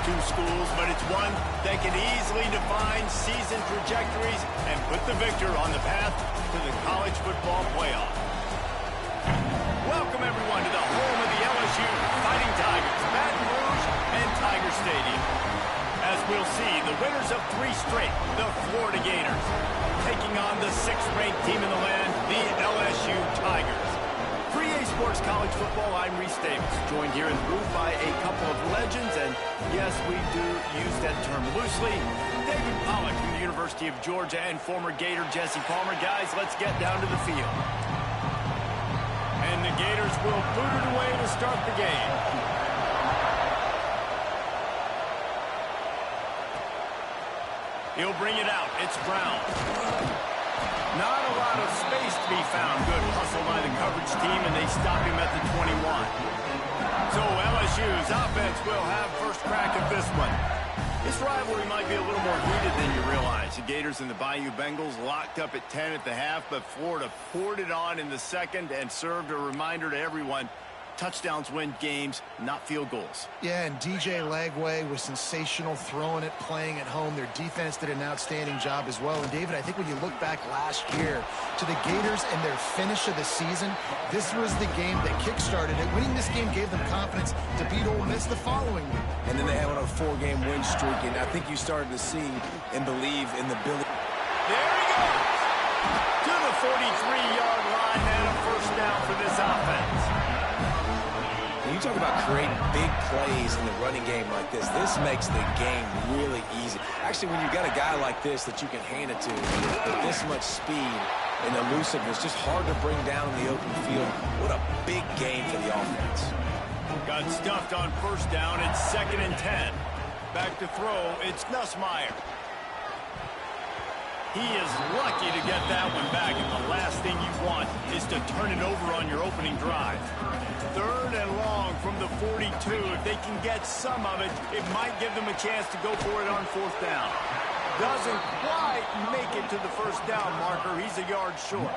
two schools, but it's one that can easily define season trajectories and put the victor on the path to the college football playoff. Welcome, everyone, to the home of the LSU Fighting Tigers, Baton Rouge and Tiger Stadium. As we'll see, the winners of 3 straight, the Florida Gators, taking on the 6th-ranked team in the land, the LSU Tigers. For EA Sports College Football, I'm Reese Davis, joined here in the booth by a couple of legends, and yes, we do use that term loosely. David Pollack from the University of Georgia and former Gator Jesse Palmer. Guys, let's get down to the field. And the Gators will boot it away to start the game. He'll bring it out. It's Brown. Not a lot of space to be found. Good hustle by the coverage team, and they stop him at the 21. So LSU's offense will have first crack at this one. This rivalry might be a little more heated than you realize. The Gators and the Bayou Bengals locked up at 10 at the half, but Florida poured it on in the second and served a reminder to everyone. Touchdowns win games, not field goals. Yeah, and DJ Lagway was sensational throwing it, playing at home. Their defense did an outstanding job as well. And, David, I think when you look back last year to the Gators and their finish of the season, this was the game that kick-started it. Winning this game gave them confidence to beat Ole Miss the following week. And then they had on a 4-game win streak, and I think you started to see and believe in the ability. There he goes! To the 43-yard line and a first down for this offense. You talk about creating big plays in the running game like this. This makes the game really easy. Actually, when you've got a guy like this that you can hand it to with this much speed and elusiveness, just hard to bring down in the open field. What a big game for the offense. Got stuffed on first down. It's 2nd and 10. Back to throw. It's Nussmeier. He is lucky to get that one back, and the last thing you want is to turn it over on your opening drive. 3rd and long from the 42. If they can get some of it, it might give them a chance to go for it on 4th down. Doesn't quite make it to the first down marker. He's a yard short.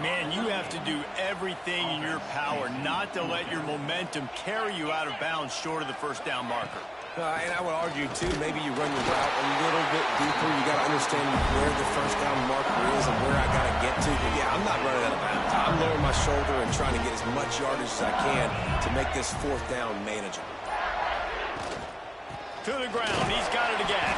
Man, you have to do everything in your power not to let your momentum carry you out of bounds short of the first down marker. And I would argue, too, maybe you run your route a little bit deeper. You got to understand where the first down marker is and where I got to get to. But, yeah, I'm not running out of bounds. I'm lowering my shoulder and trying to get as much yardage as I can to make this 4th down manageable. To the ground. He's got it again.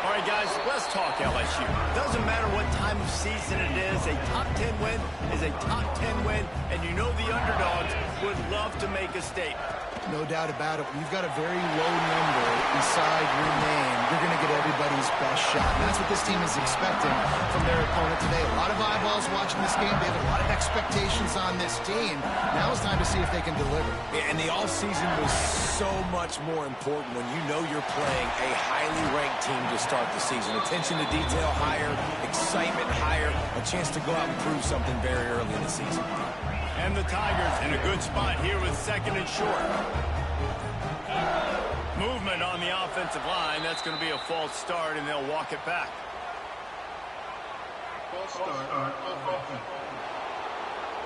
All right, guys, let's talk LSU. Doesn't matter what time of season it is, a top 10 win is a top 10 win, and you know the underdogs would love to make a statement. No doubt about it. When you've got a very low number beside your name, you're going to get everybody's best shot. And that's what this team is expecting from their opponent today. A lot of eyeballs watching this game. They have a lot of expectations on this team. Now it's time to see if they can deliver. Yeah, and the offseason was so much more important when you know you're playing a highly ranked team to start the season. Attention to detail higher, excitement higher, a chance to go out and prove something very early in the season. And the Tigers in a good spot here with 2nd and short. Movement on the offensive line. That's going to be a false start, and they'll walk it back. False start.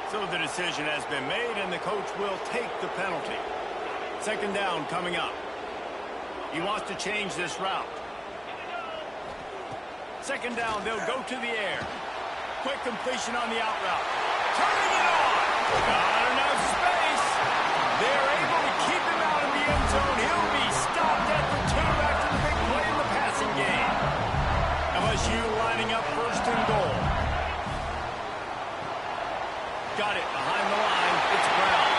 So the decision has been made, and the coach will take the penalty. 2nd down coming up. He wants to change this route. 2nd down, they'll go to the air. Quick completion on the out route. Turning it on. Not enough space. They're able to keep him out of the end zone. He'll be stopped at the 2 after the big play in the passing game. LSU lining up 1st and goal. Got it behind the line. It's Brown.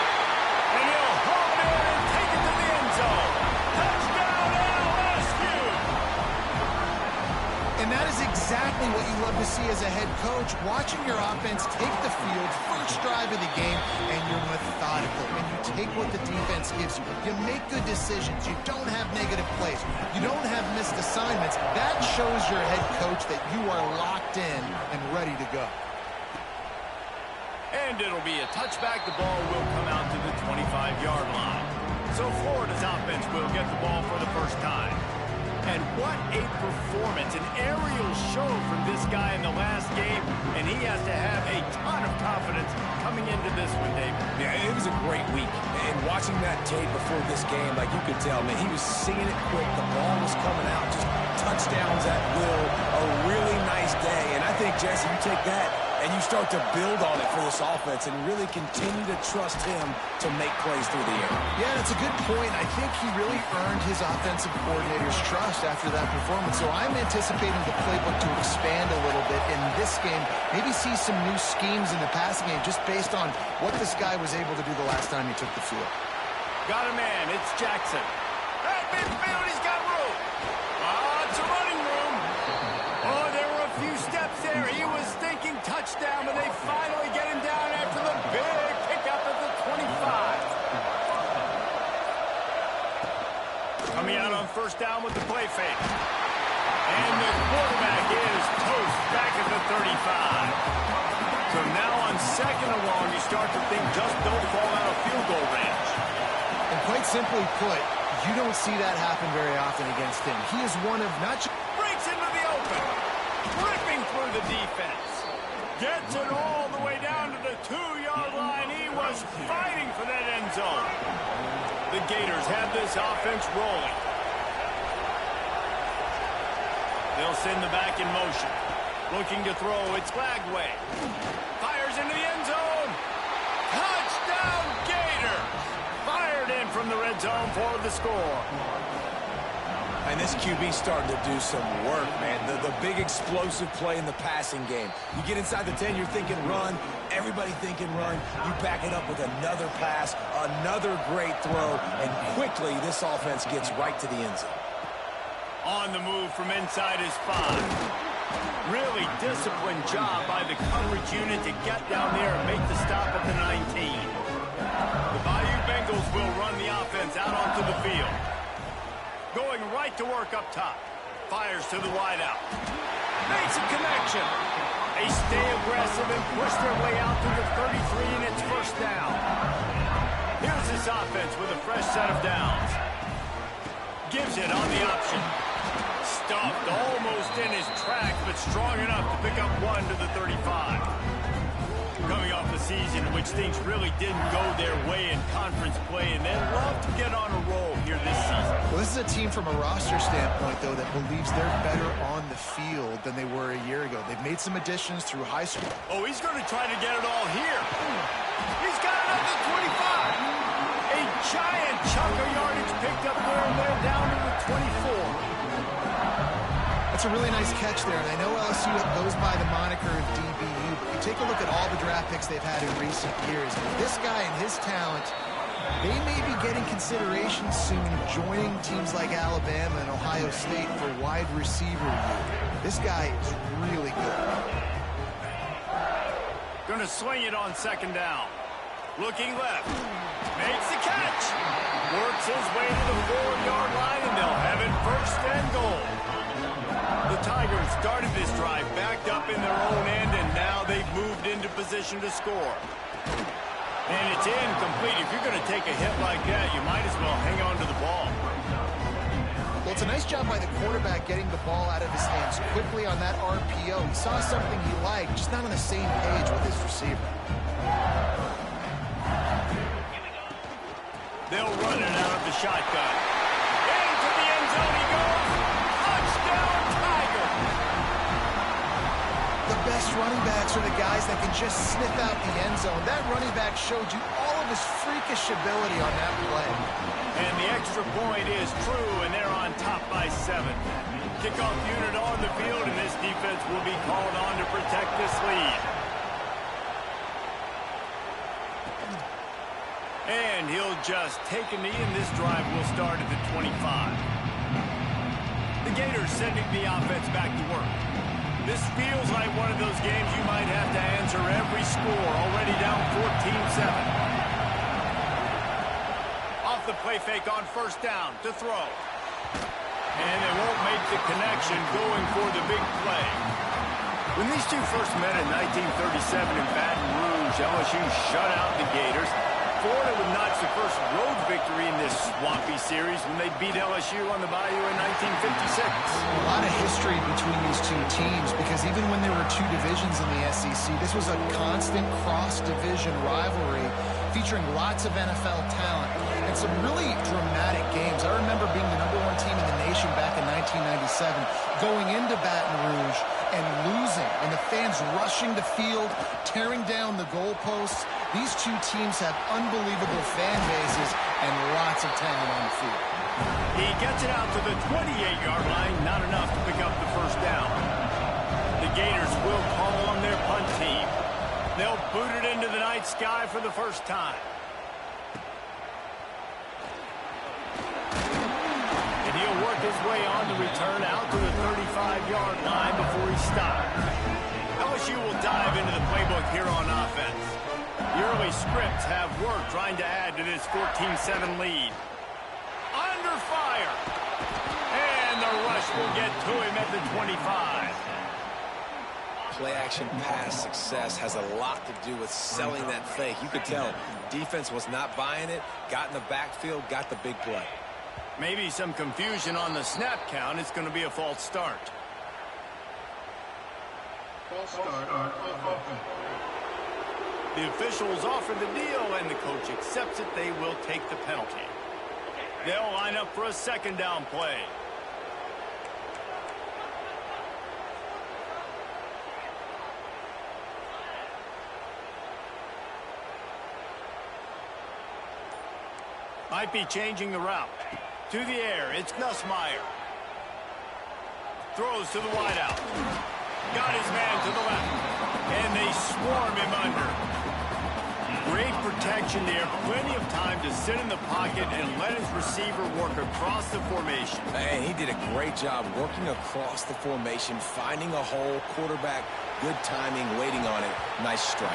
And he'll haul it in and take it to the end zone. Touchdown LSU. And that is exactly what you love to see as a head coach, watching your offense take the field, first drive of the game, and you're methodical, and you take what the defense gives you. You make good decisions. You don't have negative plays. You don't have missed assignments. That shows your head coach that you are locked in and ready to go. And it'll be a touchback. The ball will come out to the 25-yard line. So Florida's offense will get the ball for the first time. And what a performance, an aerial show from this guy in the last game, and he has to have a ton of confidence coming into this one, David. Yeah, it was a great week. And watching that tape before this game, like you could tell, man, he was seeing it quick. The ball was coming out, just touchdowns at will. A really nice day. And I think, Jesse, you take that and you start to build on it for this offense and really continue to trust him to make plays through the air. Yeah, that's a good point. I think he really earned his offensive coordinator's trust after that performance. So I'm anticipating the playbook to expand a little bit in this game. Maybe see some new schemes in the passing game just based on what this guy was able to do the last time he took the field. Got a man. It's Jackson. At midfield, he's got room. It's a running room. Oh, there were a few steps there. He was thinking touchdown, but they finally get him down after the big pickup at the 25. Coming out on first down with the play fake. And the quarterback is toast back at the 35. So now on second and long, you start to think just don't fall out of field goal range. And quite simply put, you don't see that happen very often against him. He is one of not just... Breaks into the open. Ripping through the defense. Gets it all the way down to the 2-yard line. He was fighting for that end zone. The Gators have this offense rolling. They'll send the back in motion. Looking to throw. It's Flagway. Fires into the end zone. Touchdown, Gators. Fired in from the red zone for the score. And this QB starting to do some work, man. The big explosive play in the passing game. You get inside the 10, you're thinking run. Everybody thinking run. You back it up with another pass, another great throw, and quickly this offense gets right to the end zone. On the move from inside his 5. Really disciplined job by the coverage unit to get down there and make the stop at the 19. The Bayou Bengals will run the offense out onto the field. Going right to work up top. Fires to the wideout. Makes a connection. They stay aggressive and push their way out to the 33, and it's first down. Here's this offense with a fresh set of downs. Gives it on the option. Stuffed almost in his tracks, but strong enough to pick up 1 to the 35. Coming off a season in which things really didn't go their way in conference play, and they'd love to get on a roll here this season. Well, this is a team from a roster standpoint, though, that believes they're better on the field than they were a year ago. They've made some additions through high school. Oh, he's going to try to get it all here. He's got it at the 25. A giant chunk of yardage picked up there and they're down to the 24. That's a really nice catch there, and I know LSU goes by the moniker of DBU, but you take a look at all the draft picks they've had in recent years. This guy and his talent, they may be getting consideration soon joining teams like Alabama and Ohio State for wide receiver year. This guy is really good. Going to swing it on second down. Looking left. Makes the catch. Works his way to the 4-yard line, and they'll have it first and goal. The Tigers started this drive backed up in their own end, and now they've moved into position to score. And it's incomplete. If you're going to take a hit like that, you might as well hang on to the ball. Well, it's a nice job by the quarterback getting the ball out of his hands quickly on that RPO. He saw something he liked, just not on the same page with his receiver. They'll run it out of the shotgun. Into the end zone he goes. Touchdown, Tiger! The best running backs are the guys that can just sniff out the end zone. That running back showed you all of his freakish ability on that play. And the extra point is true, and they're on top by 7. Kickoff unit on the field, and this defense will be called on to protect this lead. And he'll just take a knee, and this drive will start at the 25. The Gators sending the offense back to work. This feels like one of those games you might have to answer every score, already down 14-7. Off the play fake on first down to throw. And they won't make the connection going for the big play. When these two first met in 1937 in Baton Rouge, LSU shut out the Gators. Florida would notch the first road victory in this swampy series when they beat LSU on the Bayou in 1956. A lot of history between these two teams because even when there were two divisions in the SEC, this was a constant cross-division rivalry featuring lots of NFL talent and some really dramatic games. I remember being the #1 team in the nation back in 1997, going into Baton Rouge and losing, and the fans rushing the field, tearing down the goalposts. These two teams have unbelievable fan bases and lots of talent on the field. He gets it out to the 28-yard line, not enough to pick up the first down. The Gators will call on their punt team. They'll boot it into the night sky for the first time. And he'll work his way on the return out to the 35-yard line before he stops. LSU will dive into the playbook here on offense. The early scripts have worked trying to add to this 14-7 lead. Under fire. And the rush will get to him at the 25. Play-action pass success has a lot to do with selling that fake. You could tell defense was not buying it, got in the backfield, got the big play. Maybe some confusion on the snap count. It's going to be a false start. False start on offense. The officials offer the deal, and the coach accepts it. They will take the penalty. They'll line up for a second down play. Might be changing the route. To the air, it's Nussmeier. Throws to the wideout. Got his man to the left. And they swarm him under. Great protection there. Plenty of time to sit in the pocket and let his receiver work across the formation. And he did a great job working across the formation, finding a hole, quarterback, good timing, waiting on it. Nice strike.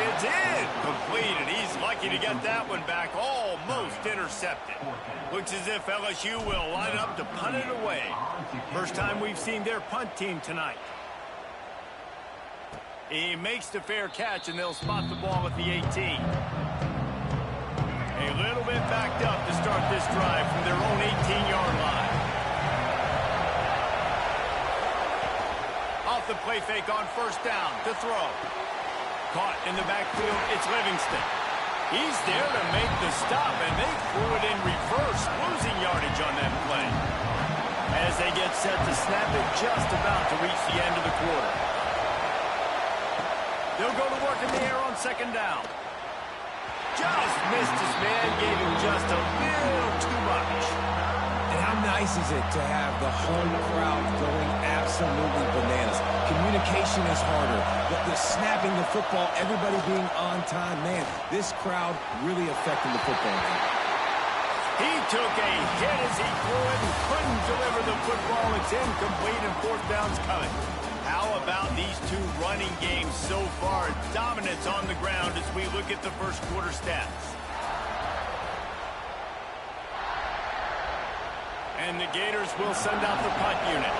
It's in. Completed. He's lucky to get that one back. Almost intercepted. Looks as if LSU will line up to punt it away. First time we've seen their punt team tonight. He makes the fair catch, and they'll spot the ball at the 18. A little bit backed up to start this drive from their own 18-yard line. Off the play fake on first down to throw. Caught in the backfield, it's Livingston. He's there to make the stop, and they threw it in reverse, losing yardage on that play. As they get set to snap it, just about to reach the end of the quarter. They'll go to work in the air on second down. Just missed his man, gave him just a little too much. And how nice is it to have the home crowd going absolutely bananas? Communication is harder. The snapping the football, everybody being on time. Man, this crowd really affecting the football game. He took a hit as he threw it and couldn't deliver the football. It's incomplete and fourth down's coming. How about these two running games so far? Dominance on the ground as we look at the first quarter stats. And the Gators will send out the punt unit.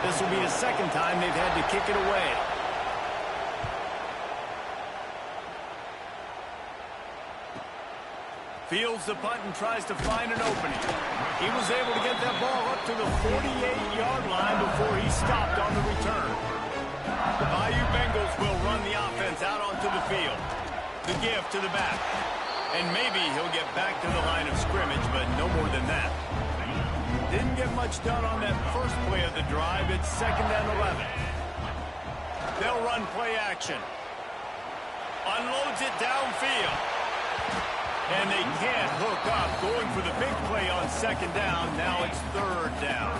This will be the second time they've had to kick it away. Fields the punt and tries to find an opening. He was able to get that ball up to the 48-yard line before he stopped on the return. The Bayou Bengals will run the offense out onto the field. The give to the back. And maybe he'll get back to the line of scrimmage, but no more than that. Didn't get much done on that first play of the drive. It's 2nd and 11. They'll run play action. Unloads it downfield. And they can't hook up. Going for the big play on second down. Now it's third down.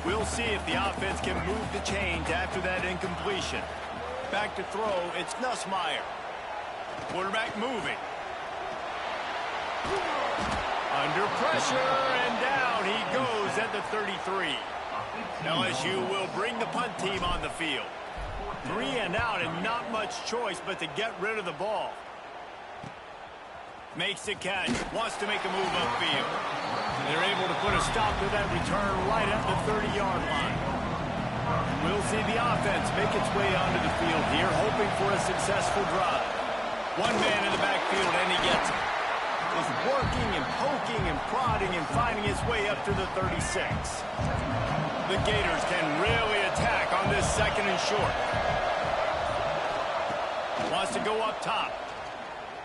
We'll see if the offense can move the chains after that incompletion. Back to throw. It's Nussmeier. Quarterback moving. Under pressure, and down he goes at the 33. LSU will bring the punt team on the field. 3 and out, and not much choice but to get rid of the ball. Makes the catch, wants to make a move upfield. They're able to put a stop to that return right at the 30-yard line. We'll see the offense make its way onto the field here, hoping for a successful drive. One man in the backfield, and he gets it. He's working and poking and prodding and finding his way up to the 36. The Gators can really attack on this second and short. Wants to go up top.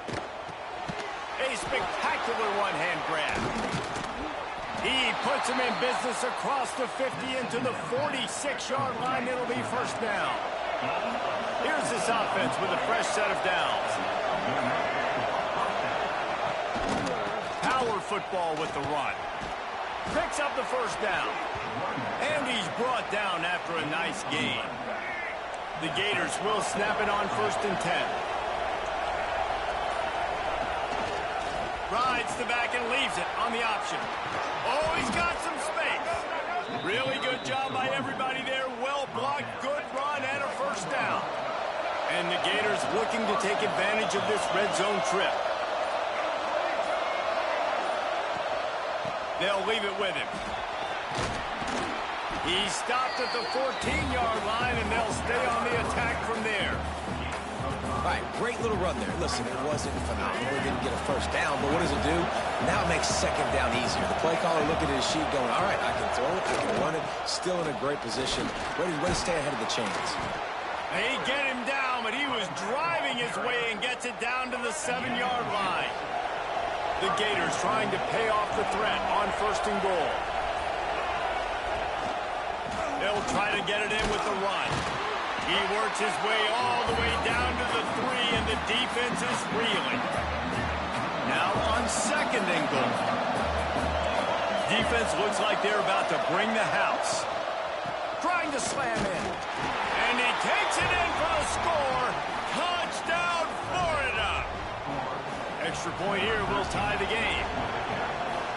A spectacular one-hand grab. He puts him in business across the 50 into the 46-yard line. It'll be first down. Here's this offense with a fresh set of downs. Power football with the run. Picks up the first down. And he's brought down after a nice gain. The Gators will snap it on 1st and 10. Rides the back and leaves it on the option. Oh, he's got some space. Really good job by everybody there. Well blocked, good run, and a first down. And the Gators looking to take advantage of this red zone trip. They'll leave it with him. He stopped at the 14-yard line, and they'll stay on the attack from there. All right, great little run there. Listen, it wasn't phenomenal. He didn't get a first down, but what does it do? Now it makes second down easier. The play caller looking at his sheet going, all right, I can throw it, I can run it, still in a great position. Ready to stay ahead of the chains. They get him down, but he was driving his way and gets it down to the 7-yard line. The Gators trying to pay off the threat on 1st and goal. They'll try to get it in with the run. He works his way all the way down to the 3, and the defense is reeling. Now on 2nd and goal. Defense looks like they're about to bring the house. Trying to slam in. And he takes it in for the score. Touchdown, Florida. Extra point here will tie the game.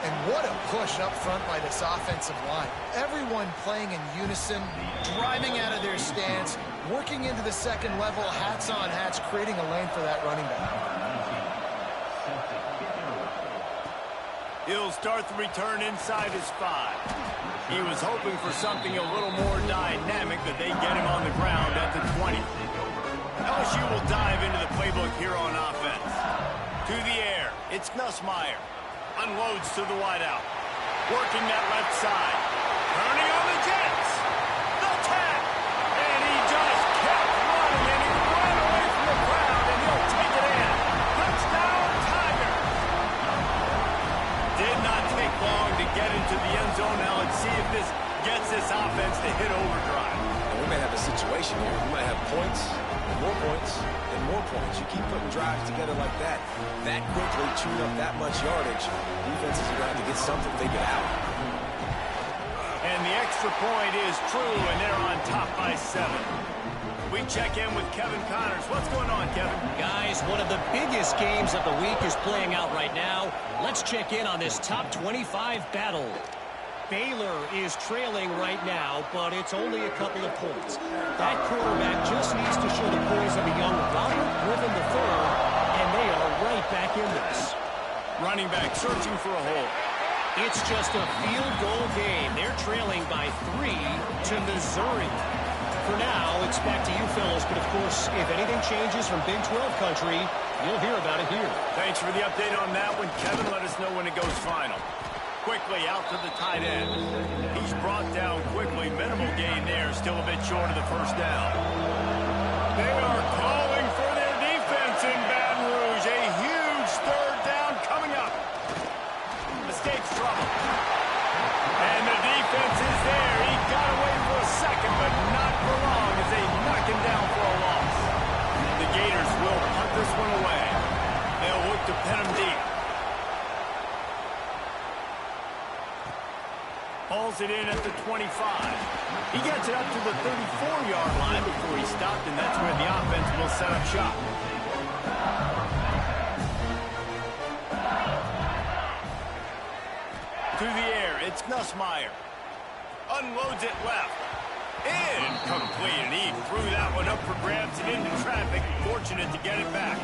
And what a push up front by this offensive line. Everyone playing in unison, driving out of their stance, working into the second level, hats on hats, creating a lane for that running back. He'll start the return inside his 5. He was hoping for something a little more dynamic, but they get him on the ground at the 20. LSU will dive into the playbook here on offense. To the air, it's Nussmeier. Unloads to the wideout. Working that left side. Turning on the Jets. The tap. And he just kept running, and he ran away from the crowd, and he'll take it in. Touchdown, Tigers. Did not take long to get into the end zone. Now let's see if this gets this offense to hit overdrive. And we may have a situation here. We might have points, and more points, and more points. You keep putting drives together like that quickly, chewing up that much yardage, defenses are going to have to get something figured out. And the extra point is true, and they're on top by 7. We check in with Kevin Connors. What's going on, Kevin? Guys, one of the biggest games of the week is playing out right now. Let's check in on this top 25 battle. Baylor is trailing right now, but it's only a couple of points. That quarterback just needs to show the poise of a young Robert Griffin III, and they are right back in this. Running back searching for a hole. It's just a field goal game. They're trailing by 3 to Missouri. For now, it's back to you fellas, but of course, if anything changes from Big 12 country, you'll hear about it here. Thanks for the update on that one, Kevin. Let us know when it goes final. Quickly out to the tight end. He's brought down quickly. Minimal gain there. Still a bit short of the first down. They are calling for their defense in Baton Rouge. A huge 3rd down coming up. Escapes trouble. And the defense is there. He got away for a second, but not for long as they knock him down for a loss. The Gators will punt this one away. They'll look to pin him deep. Hauls it in at the 25. He gets it up to the 34-yard line before he stopped, and that's where the offense will set up shop. To the air, it's Nussmeier. Unloads it left. Incomplete, and he threw that one up for grabs and into traffic. Fortunate to get it back.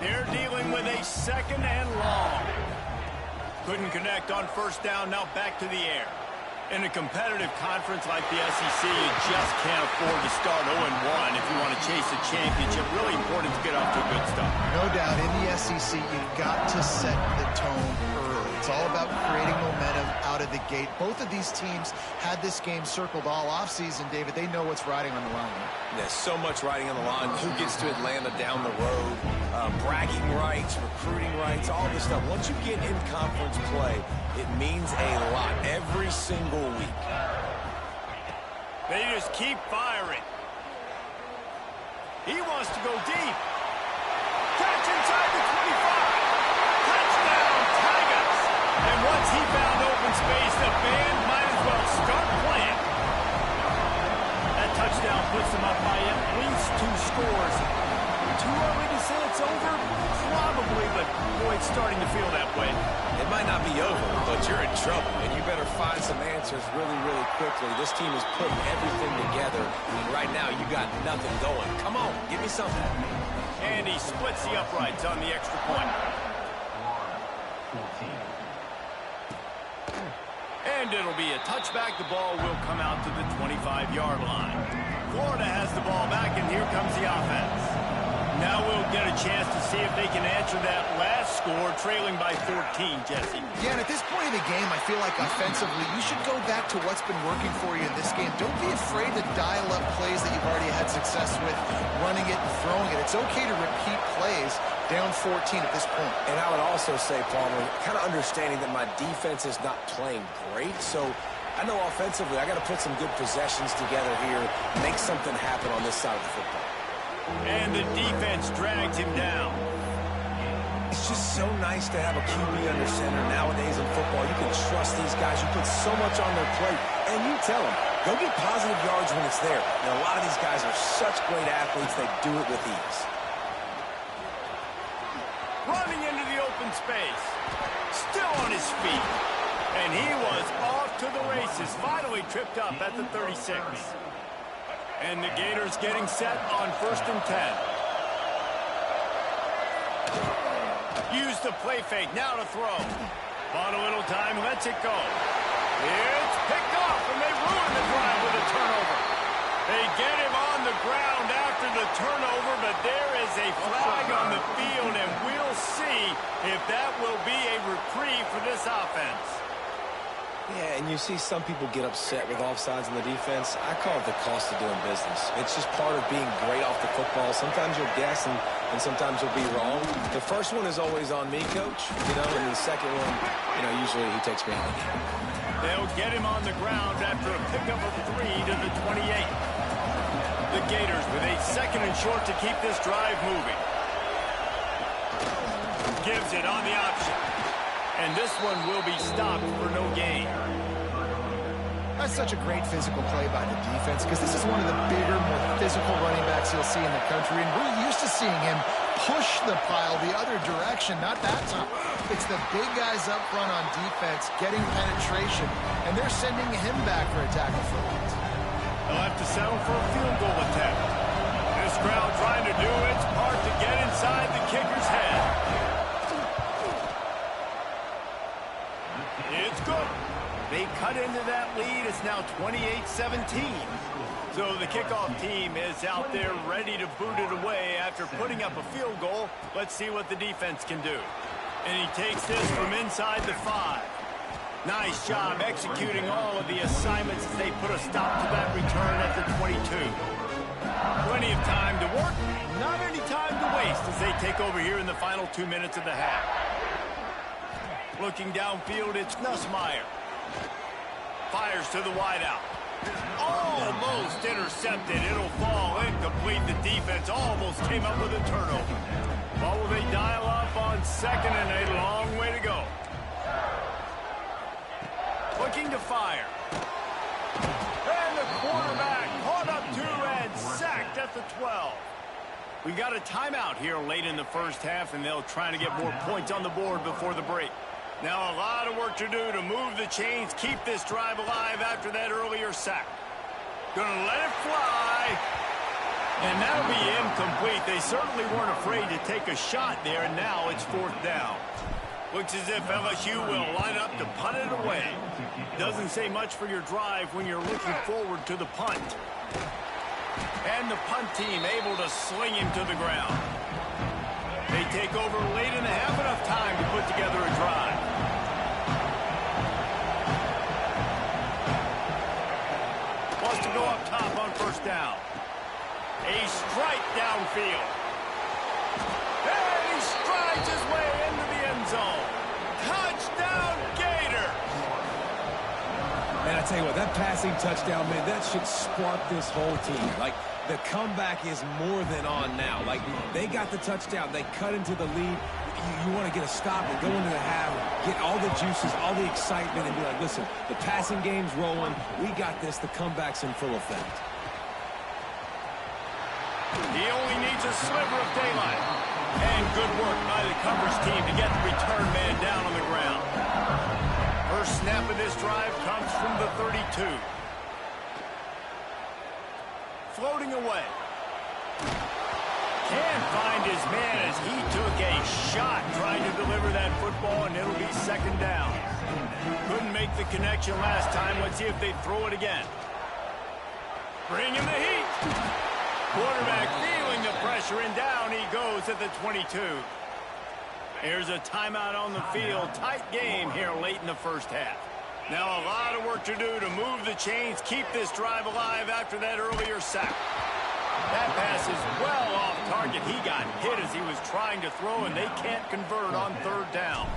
They're dealing with a 2nd and long. Couldn't connect on 1st down, now back to the air. In a competitive conference like the SEC, you just can't afford to start 0-1 if you want to chase a championship. Really important to get off to a good start. No doubt, in the SEC, you've got to set the tone early. It's all about creating momentum out of the gate. Both of these teams had this game circled all offseason, David. They know what's riding on the line. There's so much riding on the line. Who gets to Atlanta down the road? Bragging rights, recruiting rights, all this stuff. Once you get in conference play, it means a lot every single week. They just keep firing. He wants to go deep. Catch inside the 25. Touchdown, Tigers. And once he found open space, the band might as well start playing. That touchdown puts them up by at least 2 scores. Too early to say it's over? Probably, but boy, it's starting to feel that way. It might not be over, but you're in trouble, and you better find some answers really, really quickly. This team is putting everything together, and right now you got nothing going. Come on, give me something. And he splits the uprights on the extra point. And it'll be a touchback. The ball will come out to the 25-yard line. Florida has the ball back, and here comes the offense. Now we'll get a chance to see if they can answer that last score, trailing by 14, Jesse. Yeah, and at this point in the game, I feel like offensively, you should go back to what's been working for you in this game. Don't be afraid to dial up plays that you've already had success with, running it and throwing it. It's okay to repeat plays down 14 at this point. And I would also say, Palmer, kind of understanding that my defense is not playing great, so I know offensively I got to put some good possessions together here, make something happen on this side of the football. And the defense drags him down. It's just so nice to have a QB under center nowadays in football. You can trust these guys. You put so much on their plate, and you tell them, go get positive yards when it's there. And a lot of these guys are such great athletes, they do it with ease. Running into the open space. Still on his feet. And he was off to the races. Finally tripped up at the 36. And the Gators getting set on 1st and 10. Use the play fake, now to throw. Bought a little time, lets it go. It's picked off, and they ruin the drive with a turnover. They get him on the ground after the turnover, but there is a flag on the field, and we'll see if that will be a reprieve for this offense. Yeah, and you see some people get upset with offsides in the defense. I call it the cost of doing business. It's just part of being great off the football. Sometimes you'll guess, and sometimes you'll be wrong. The first one is always on me, Coach. And the second one, usually he takes me out of the game. They'll get him on the ground after a pickup of 3 to the 28. The Gators with a 2nd and short to keep this drive moving. Gives it on the option. And this one will be stopped for no gain. That's such a great physical play by the defense because this is one of the bigger, more physical running backs you'll see in the country, and we're used to seeing him push the pile the other direction, not that time. It's the big guys up front on defense getting penetration, and they're sending him back for a tackle for loss. They'll have to settle for a field goal attempt. This crowd trying to do its part to get inside the kicker's head. It's good. They cut into that lead. It's now 28-17. So the kickoff team is out there ready to boot it away after putting up a field goal. Let's see what the defense can do. And he takes this from inside the 5. Nice job executing all of the assignments as they put a stop to that return at the 22. Plenty of time to work. Not any time to waste as they take over here in the final 2 minutes of the half. Looking downfield, it's Nussmeier. Fires to the wideout. Almost intercepted. It'll fall incomplete. The defense almost came up with a turnover. What will they dial up on 2nd and a long way to go? Looking to fire. And the quarterback caught up to and sacked at the 12. We got a timeout here late in the first half, and they'll try to get more points on the board before the break. Now a lot of work to do to move the chains, keep this drive alive after that earlier sack. Gonna let it fly. And that'll be incomplete. They certainly weren't afraid to take a shot there, and now it's 4th down. Looks as if LSU will line up to punt it away. Doesn't say much for your drive when you're looking forward to the punt. And the punt team able to sling him to the ground. They take over late in the half, enough time to put together a drive. Wants to go up top on first down. A strike downfield. And he strides his way into the end zone. Touchdown, Gator! Man, I tell you what, that passing touchdown, man, that should spark this whole team. Like, the comeback is more than on now. Like, they got the touchdown. They cut into the lead. You want to get a stop and go into the half, get all the juices, all the excitement, and be like, listen, the passing game's rolling. We got this. The comeback's in full effect. He only needs a sliver of daylight. And good work by the coverage team to get the return man down on the ground. First snap of this drive comes from the 32. Floating away. Can't find his man as he took a shot trying to deliver that football, and it'll be second down. Couldn't make the connection last time. Let's see if they throw it again. Bring him the heat. Quarterback feeling the pressure, and down he goes at the 22. Here's a timeout on the field. Tight game here late in the first half. Now a lot of work to do to move the chains, keep this drive alive after that earlier sack. That pass is well off target. He got hit as he was trying to throw, and they can't convert on third down.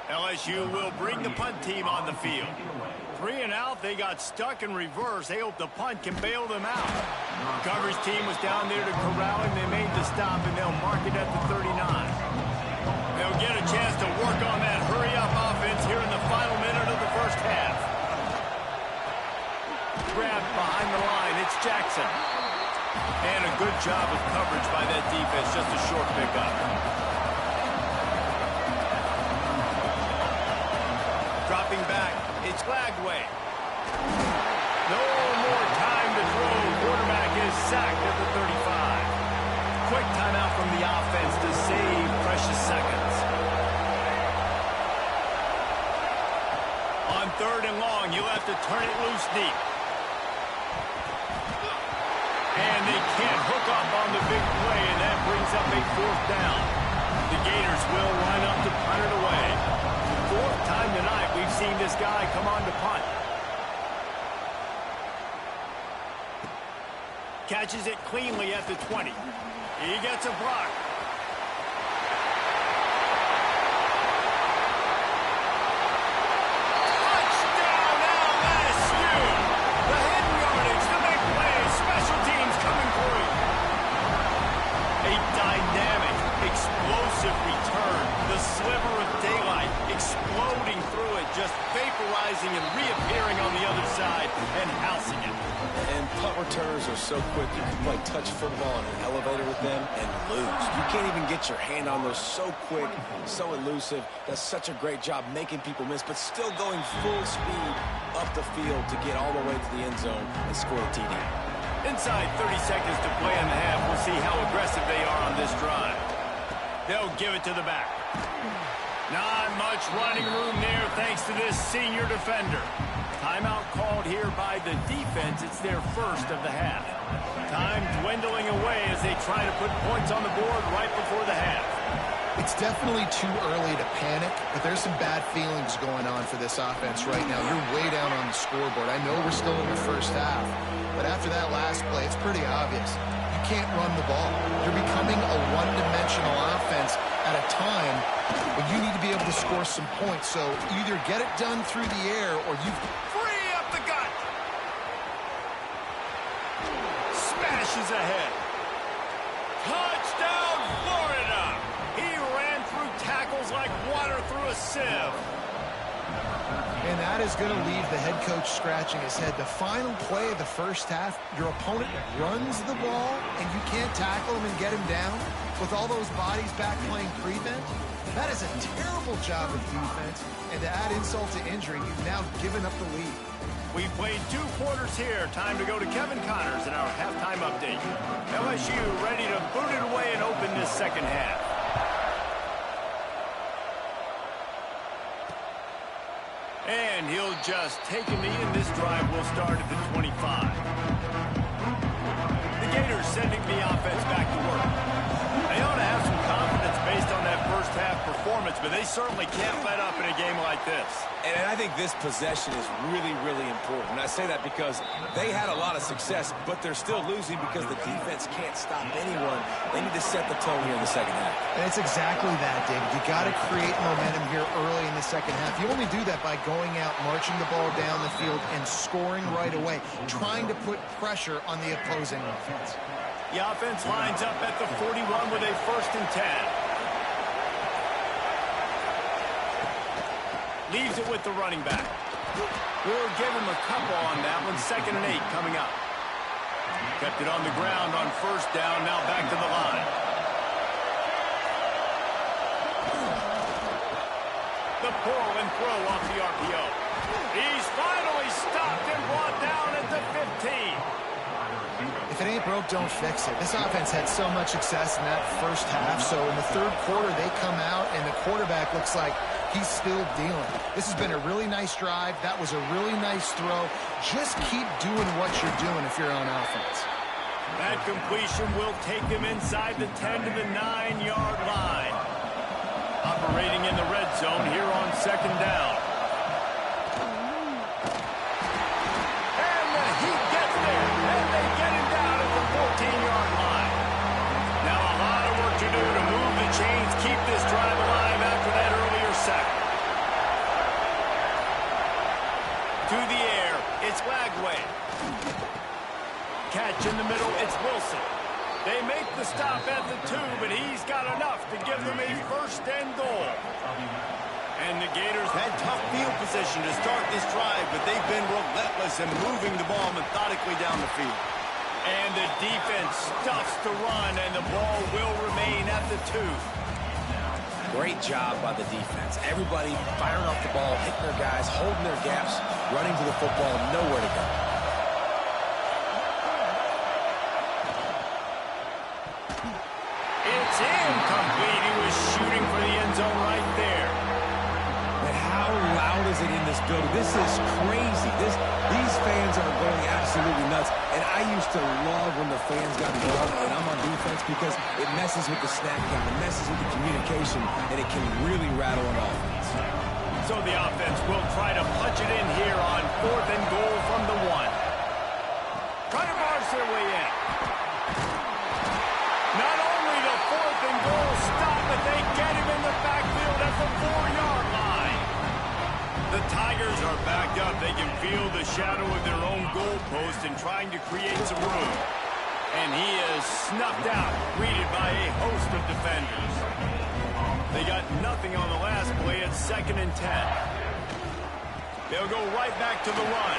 LSU will bring the punt team on the field. 3 and out, they got stuck in reverse. They hope the punt can bail them out. Coverage team was down there to corral him. They made the stop, and they'll mark it at the 39. They'll get a chance to work on that hurry-up offense here in the final minute of the first half. Grabbed behind the line. It's Jackson. And a good job of coverage by that defense. Just a short pickup. Dropping back. It's Lagway. No more time to throw. Quarterback is sacked at the 35. Quick timeout from the offense to save precious seconds. On third and long, you'll have to turn it loose deep. And they can't hook up on the big play, and that brings up a fourth down. The Gators will line up to punt it away. Fourth time tonight we've seen this guy come on to punt. Catches it cleanly at the 20. He gets a block. Touchdown, LSU! The hidden yardage, the big play, special teams coming through. A dynamic, explosive return. The sliver of daylight exploding through it, just vaporizing and reappearing on the other side and housing it. And punt returners are so quick. You can play touch football in an elevator with them and lose. You can't even get your hand on those. So quick, so elusive. Does such a great job making people miss, but still going full speed up the field to get all the way to the end zone and score a TD. Inside 30 seconds to play in the half. We'll see how aggressive they are on this drive. They'll give it to the back. Not much running room there thanks to this senior defender. Timeout called here by the defense. It's their first of the half. Time dwindling away as they try to put points on the board right before the half. It's definitely too early to panic, but there's some bad feelings going on for this offense right now. You're way down on the scoreboard. I know we're still in the first half, but after that last play, it's pretty obvious. You can't run the ball. You're becoming a one-dimensional offense at a time when you need to be able to score some points. So either get it done through the air or you Free up the gut. Smashes ahead. Touchdown, Florida. He ran through tackles like water through a sieve. And that is going to leave the head coach scratching his head. The final play of the first half, your opponent runs the ball, and you can't tackle him and get him down with all those bodies back playing prevent. That is a terrible job of defense. And to add insult to injury, you've now given up the lead. We played 2 quarters here. Time to go to Kevin Connors in our halftime update. LSU ready to boot it away and open this second half. And he'll just take a knee, and this drive will start at the 25. The Gators sending the offense back to work. They ought to have some confidence based on that first half performance, but they certainly can't let up in a game like this. And I think this possession is really, really important. And I say that because they had a lot of success, but they're still losing because the defense can't stop anyone. They need to set the tone here in the second half. And it's exactly that, David. You got to create momentum here early in the second half. You only do that by going out, marching the ball down the field, and scoring right away, trying to put pressure on the opposing offense. The offense lines up at the 41 with a 1st and 10. Leaves it with the running back. We'll give him a couple on that one. 2nd and 8 coming up. Kept it on the ground on 1st down. Now back to the line. The pull and throw off the RPO. He's finally stopped and brought down at the 15. If it ain't broke, don't fix it. This offense had so much success in that first half, so in the 3rd quarter, they come out, and the quarterback looks like he's still dealing. This has been a really nice drive. That was a really nice throw. Just keep doing what you're doing if you're on offense. That completion will take him inside the 10 to the 9-yard line. Operating in the red zone here on 2nd down. And the Heat gets there, and they get him down at the 14-yard line. Now a lot of work to do to move the chains, keep this drive alive after that earlier sack. To the air, it's Lagway. Catch in the middle, it's Wilson. They make the stop at the 2, but he's got enough to give them a 1st and goal. And the Gators had tough field position to start this drive, but they've been relentless in moving the ball methodically down the field. And the defense stuffs the run, and the ball will remain at the 2. Great job by the defense. Everybody firing off the ball, hitting their guys, holding their gaps, running to the football, nowhere to go. It's incomplete. He was shooting for the end zone right there. But how loud is it in this building? This is crazy. These fans are going absolutely nuts. And I used to love when the fans got involved and I'm on defense because it messes with the snap count, it messes with the communication, and it can really rattle an offense. So the offense will try to punch it in here on 4th and goal from the 1. Try to march their way in. Not only the 4th and goal stop, but they get him in the backfield at the 4-yard line. The Tigers are backed up. They can feel the shadow of their own goalpost and trying to create some room. And he is snuffed out, greeted by a host of defenders. They got nothing on the last play. It's 2nd and 10. They'll go right back to the run.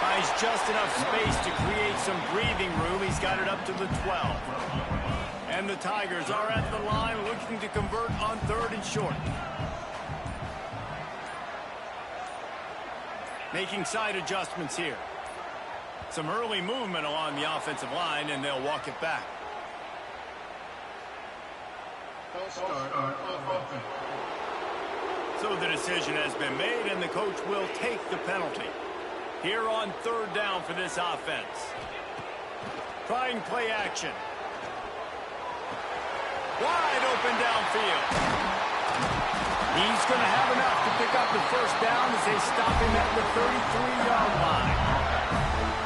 Buys just enough space to create some breathing room. He's got it up to the 12. And the Tigers are at the line looking to convert on 3rd and short. Making side adjustments here. Some early movement along the offensive line, and they'll walk it back. Start on offense. So the decision has been made, and the coach will take the penalty. Here on 3rd down for this offense. Trying play action. Wide open downfield. He's going to have enough to pick up the 1st down as they stop him at the 33-yard line.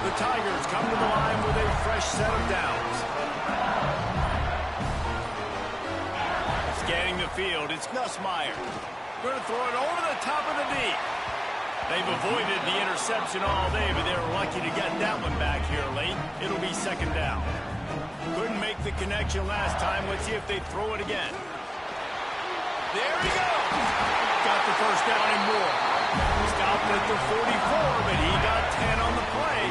The Tigers come to the line with a fresh set of downs. Scanning the field, it's Nussmeier. Going to throw it over the top of the D. They've avoided the interception all day, but they were lucky to get that one back here late. It'll be 2nd down. Couldn't make the connection last time. Let's see if they throw it again. There he goes. Got the 1st down and more. Stopped at the 44, but he got 10 on the play.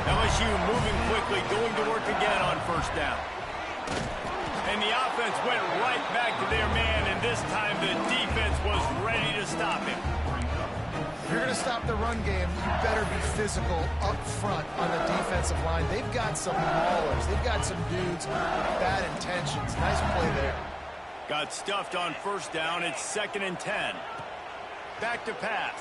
LSU moving quickly, going to work again on 1st down. And the offense went right back to their man, and this time the defense was ready to stop him. If you're going to stop the run game, you better be physical up front on the defensive line. They've got some maulers. They've got some dudes with bad intentions. Nice play there. Got stuffed on 1st down. It's 2nd and 10. Back to pass.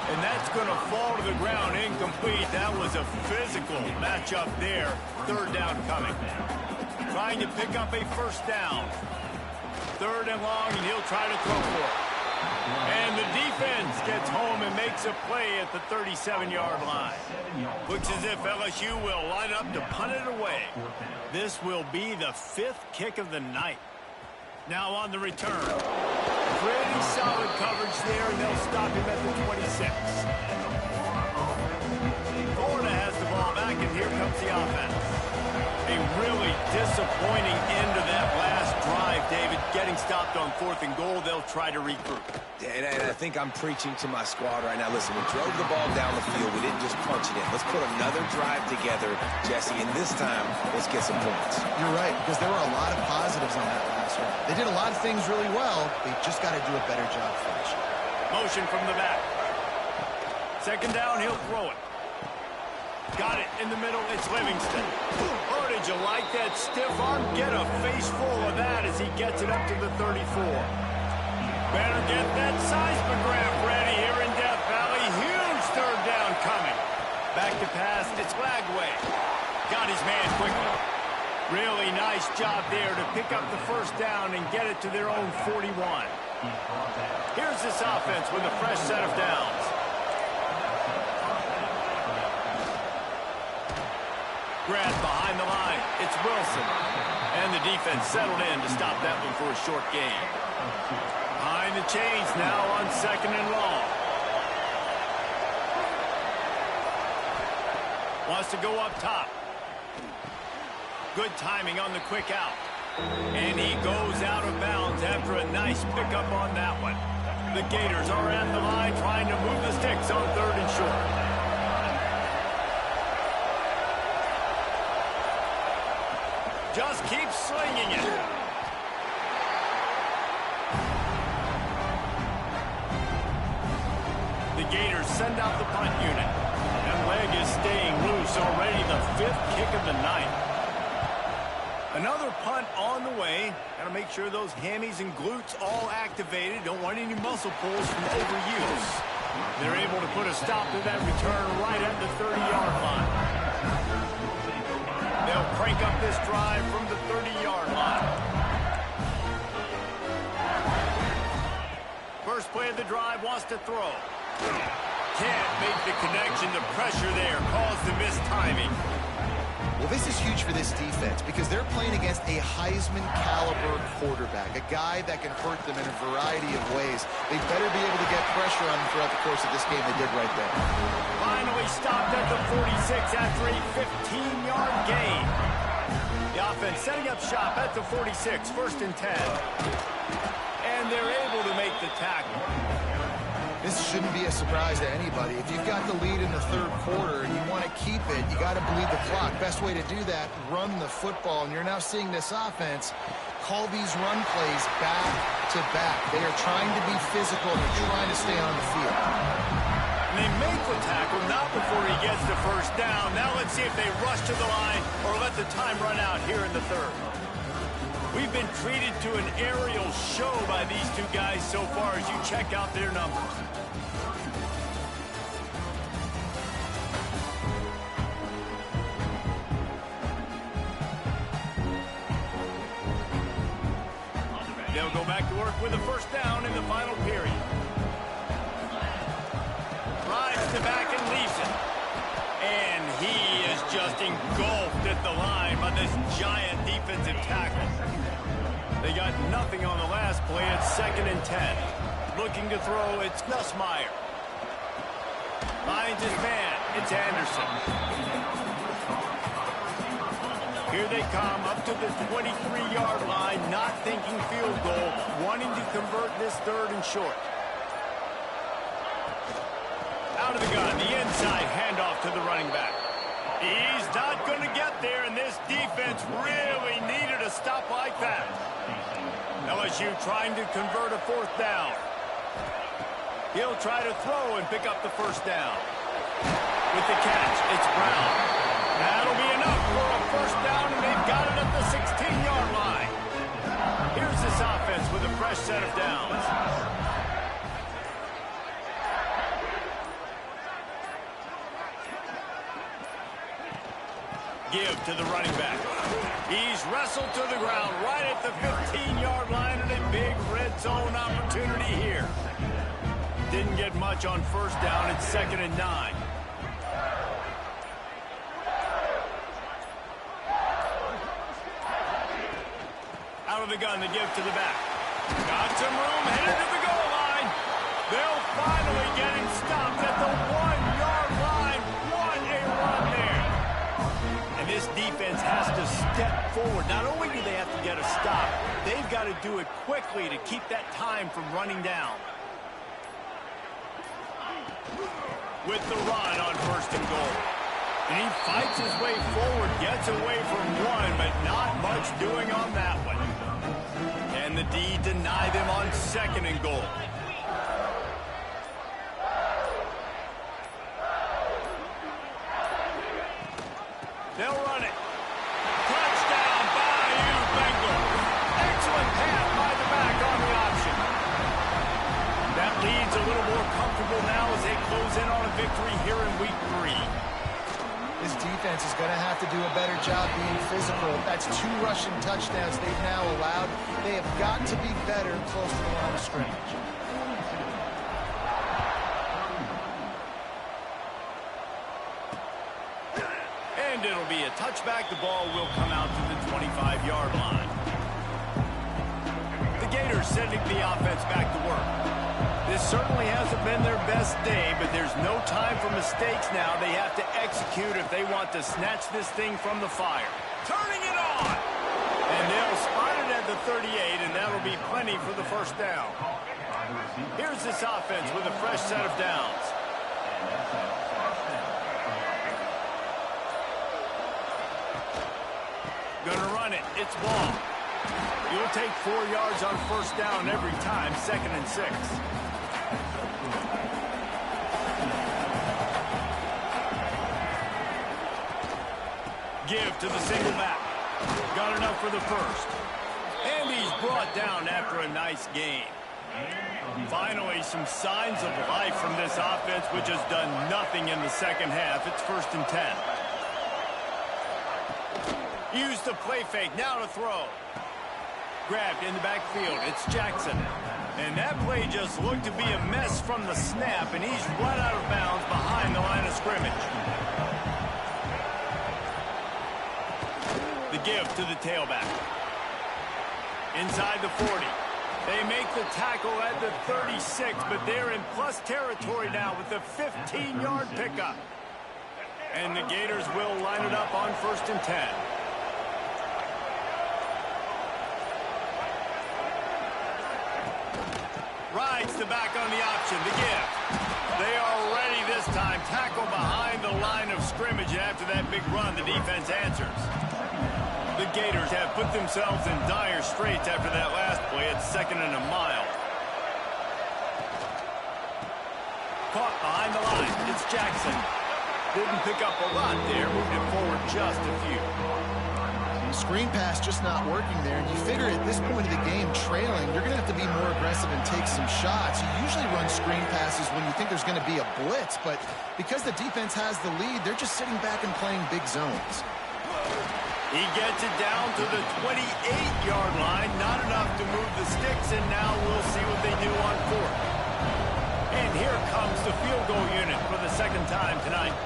And that's going to fall to the ground incomplete. That was a physical matchup there. Third down coming. Trying to pick up a first down. Third and long, and he'll try to throw for it. And the defense gets home and makes a play at the 37-yard line. Looks as if LSU will line up to punt it away. This will be the 5th kick of the night. Now on the return. Pretty solid coverage there, and they'll stop him at the 26. Florida has the ball back, and here comes the offense. A really disappointing end to that last drive, David. Getting stopped on 4th and goal, they'll try to regroup. And I think I'm preaching to my squad right now. Listen, we drove the ball down the field. We didn't just punch it in. Let's put another drive together, Jesse, and this time, let's get some points. You're right, because there were a lot of positives on that last one. They did a lot of things really well. They just got to do a better job finishing. Motion from the back. Second down, he'll throw it. Got it in the middle. It's Livingston. Oh, did you like that stiff arm? Get a face full of that as he gets it up to the 34. Better get that seismograph ready here in Death Valley. Huge third down coming. Back to pass. It's Lagway. Got his man quickly. Really nice job there to pick up the first down and get it to their own 41. Here's this offense with a fresh set of downs. Grab behind the line. It's Wilson. And the defense settled in to stop that one for a short gain. Behind the chains now on 2nd and long. Wants to go up top. Good timing on the quick out. And he goes out of bounds after a nice pickup on that one. The Gators are at the line trying to move the sticks on 3rd and short. Just keep slinging it. The Gators send out the punt unit. That leg is staying loose already, the 5th kick of the night. Another punt on the way. Got to make sure those hammies and glutes all activated. Don't want any muscle pulls from overuse. They're able to put a stop to that return right at the 30-yard line. They'll crank up this drive from the 30-yard line. First play of the drive, wants to throw. Can't make the connection. The pressure there caused the mistiming. Well, this is huge for this defense because they're playing against a Heisman-caliber quarterback, a guy that can hurt them in a variety of ways. They better be able to get pressure on them throughout the course of this game. They did right there. Finally stopped at the 46 after a 15-yard gain. The offense setting up shop at the 46, 1st and 10. And they're able to make the tackle. This shouldn't be a surprise to anybody. If you've got the lead in the 3rd quarter and you want to keep it, you got to bleed the clock. Best way to do that, run the football. And you're now seeing this offense call these run plays back to back. They are trying to be physical and they're trying to stay on the field. And they make the tackle not before he gets the first down. Now let's see if they rush to the line or let the time run out here in the 3rd. We've been treated to an aerial show by these two guys so far as you check out their numbers. They'll go back to work with a first down in the final period. Drives to back and leaves it. And he is just engulfed at the line by this giant defensive tackle. They got nothing on the last play. It's 2nd and 10. Looking to throw, it's Nussmeier. Finds his man. It's Anderson. Here they come up to the 23-yard line, not thinking field goal, wanting to convert this 3rd and short. Out of the gun, the inside handoff to the running back. He's not going to get there, and this defense really needed a stop like that. LSU trying to convert a 4th down. He'll try to throw and pick up the first down. With the catch, it's Brown. That'll be enough for a first down, and they've got it at the 16-yard line. Here's this offense with a fresh set of downs. Give to the running back. He's wrestled to the ground right at the 15-yard line, and a big red zone opportunity here. Didn't get much on first down. It's 2nd and 9. Out of the gun, the give to the back. Got some room, headed to the goal line. They'll finally get him stopped at the 1-yard line. What a run there. And this defense has to step forward. Not only do they have to get a stop, they've got to do it quickly to keep that time from running down. With the run on 1st and goal. And he fights his way forward, gets away from one, but not much doing on that one. And the D deny them on 2nd and goal. They'll run it. Touchdown, Bayou Bengals. Excellent pass by the back on the option. That lead's a little more comfortable now as they close in on a victory here in week 3. This defense is going to have to do a better job being physical. That's 2 rushing touchdowns they've now allowed. They have got to be better close to the line of scrimmage. And it'll be a touchback. The ball will come out to the 25-yard line. The Gators sending the offense back to work. This certainly hasn't been their best day, but there's no time for mistakes now. They have to execute if they want to snatch this thing from the fire. Turning it on! And they'll spot it at the 38, and that'll be plenty for the 1st down. Here's this offense with a fresh set of downs. Gonna run it. It's ball. You'll take 4 yards on 1st down every time, 2nd and 6. Give to the single back. Got enough for the 1st. And he's brought down after a nice gain. Finally, some signs of life from this offense, which has done nothing in the 2nd half. It's 1st and 10. Use the play fake. Now to throw. Grabbed in the backfield. It's Jackson. And that play just looked to be a mess from the snap, and he's right out of bounds behind the line of scrimmage. The give to the tailback. Inside the 40. They make the tackle at the 36, but they're in plus territory now with the 15-yard pickup. And the Gators will line it up on 1st and 10. Rides the back on the option, the give. They are ready this time. Tackle behind the line of scrimmage, and after that big run, the defense answers. The Gators have put themselves in dire straits after that last play. It's 2nd and a mile. Caught behind the line. It's Jackson. Didn't pick up a lot there, moving it forward just a few. Screen pass just not working there, and you figure at this point of the game, trailing, you're going to have to be more aggressive and take some shots. You usually run screen passes when you think there's going to be a blitz, but because the defense has the lead, they're just sitting back and playing big zones. He gets it down to the 28-yard line. Not enough to move the sticks, and now we'll see what they do on 4th. And here comes the field goal unit for the 2nd time tonight.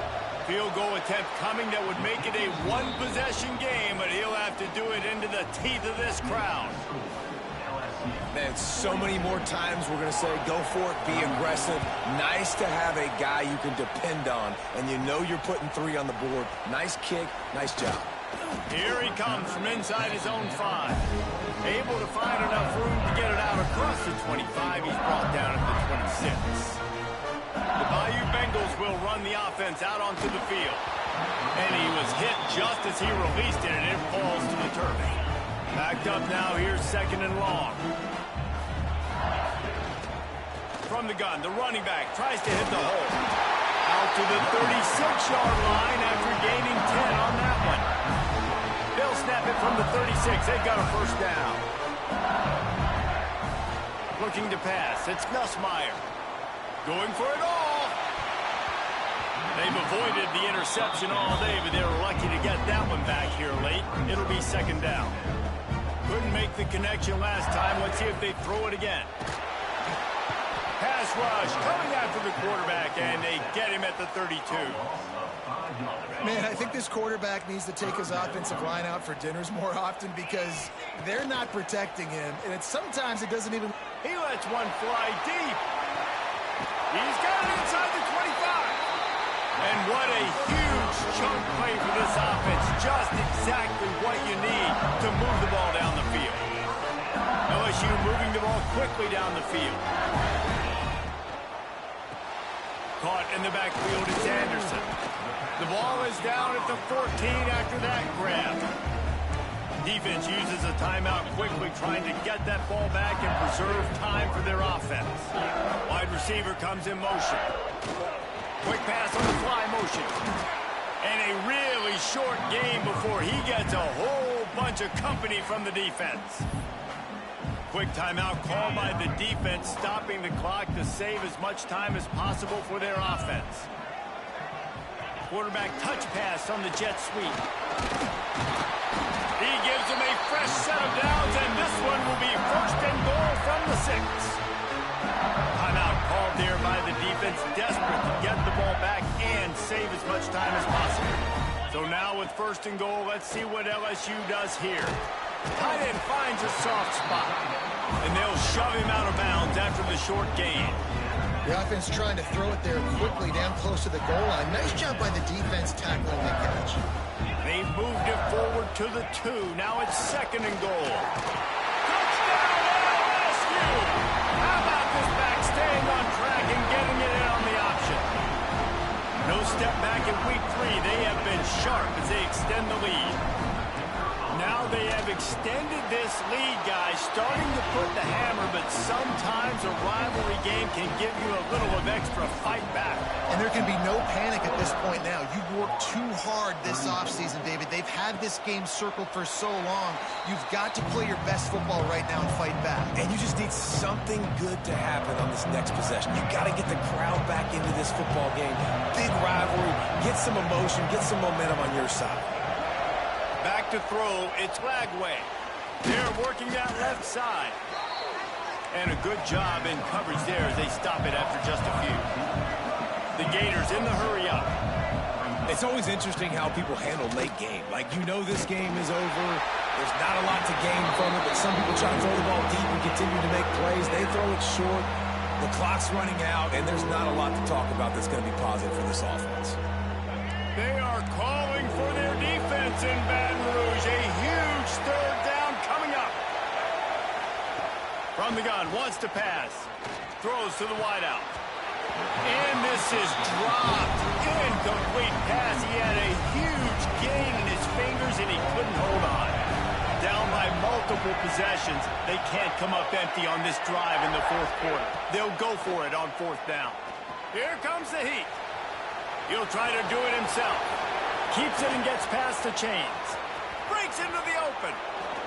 Field goal attempt coming that would make it a 1-possession game, but he'll have to do it into the teeth of this crowd. Man, so many more times we're going to say, go for it, be aggressive. Nice to have a guy you can depend on, and you know you're putting 3 on the board. Nice kick, nice job. Here he comes from inside his own 5. Able to find enough room to get it out across the 25. He's brought down at the 26. The Bayou Bengals will run the offense out onto the field. And he was hit just as he released it, and it falls to the turf. Backed up now, here's 2nd and long. From the gun, the running back tries to hit the hole. Out to the 36-yard line after gaining 10 on that one. They'll snap it from the 36. They've got a 1st down. Looking to pass. It's Nussmeier. Going for it all. They've avoided the interception all day, but they were lucky to get that one back here late. It'll be second down. Couldn't make the connection last time. Let's see if they throw it again. Pass rush coming after the quarterback, and they get him at the 32. Man, I think this quarterback needs to take his offensive line out for dinners more often because they're not protecting him. And sometimes it doesn't even... He lets one fly deep. He's got it inside the 25. And what a huge chunk play for this offense. Just exactly what you need to move the ball down the field. LSU moving the ball quickly down the field. Caught in the backfield is Anderson. The ball is down at the 14 after that grab. Defense uses a timeout quickly, trying to get that ball back and preserve time for their offense. Wide receiver comes in motion. Quick pass on the fly motion. And a really short game before he gets a whole bunch of company from the defense. Quick timeout called by the defense, stopping the clock to save as much time as possible for their offense. Quarterback touch pass on the jet sweep. He gives them a fresh set of downs, and this one will be first and goal from the 6. Timeout called there by the defense, desperate to get the ball back and save as much time as possible. So now with first and goal, let's see what LSU does here. Tight end finds a soft spot, and they'll shove him out of bounds after the short gain. The offense trying to throw it there quickly down close to the goal line. Nice job by the defense tackling the catch. They've moved it forward to the 2. Now it's second and goal. Touchdown LSU! How about this back staying on track and getting it in on the option? No step back in week 3. They have been sharp as they extend the lead. Now they have extended this lead, guys, starting to put the hammer, but sometimes a rivalry game can give you a little of extra fight back. And there can be no panic at this point now. You've worked too hard this offseason, David. They've had this game circled for so long. You've got to play your best football right now and fight back. And you just need something good to happen on this next possession. You got to get the crowd back into this football game. Big rivalry. Get some emotion. Get some momentum on your side. Back to throw, it's Lagway. They're working that left side. And a good job in coverage there as they stop it after just a few. The Gators in the hurry up. It's always interesting how people handle late game. Like, you know this game is over. There's not a lot to gain from it, but some people try to throw the ball deep and continue to make plays. They throw it short. The clock's running out, and there's not a lot to talk about that's going to be positive for this offense. They are calling for their defense in Baton Rouge. A huge third down coming up. From the gun, wants to pass. Throws to the wideout. And this is dropped. Incomplete pass. He had a huge gain in his fingers, and he couldn't hold on. Down by multiple possessions. They can't come up empty on this drive in the fourth quarter. They'll go for it on fourth down. Here comes the heat. He'll try to do it himself. Keeps it and gets past the chains. Breaks into the open.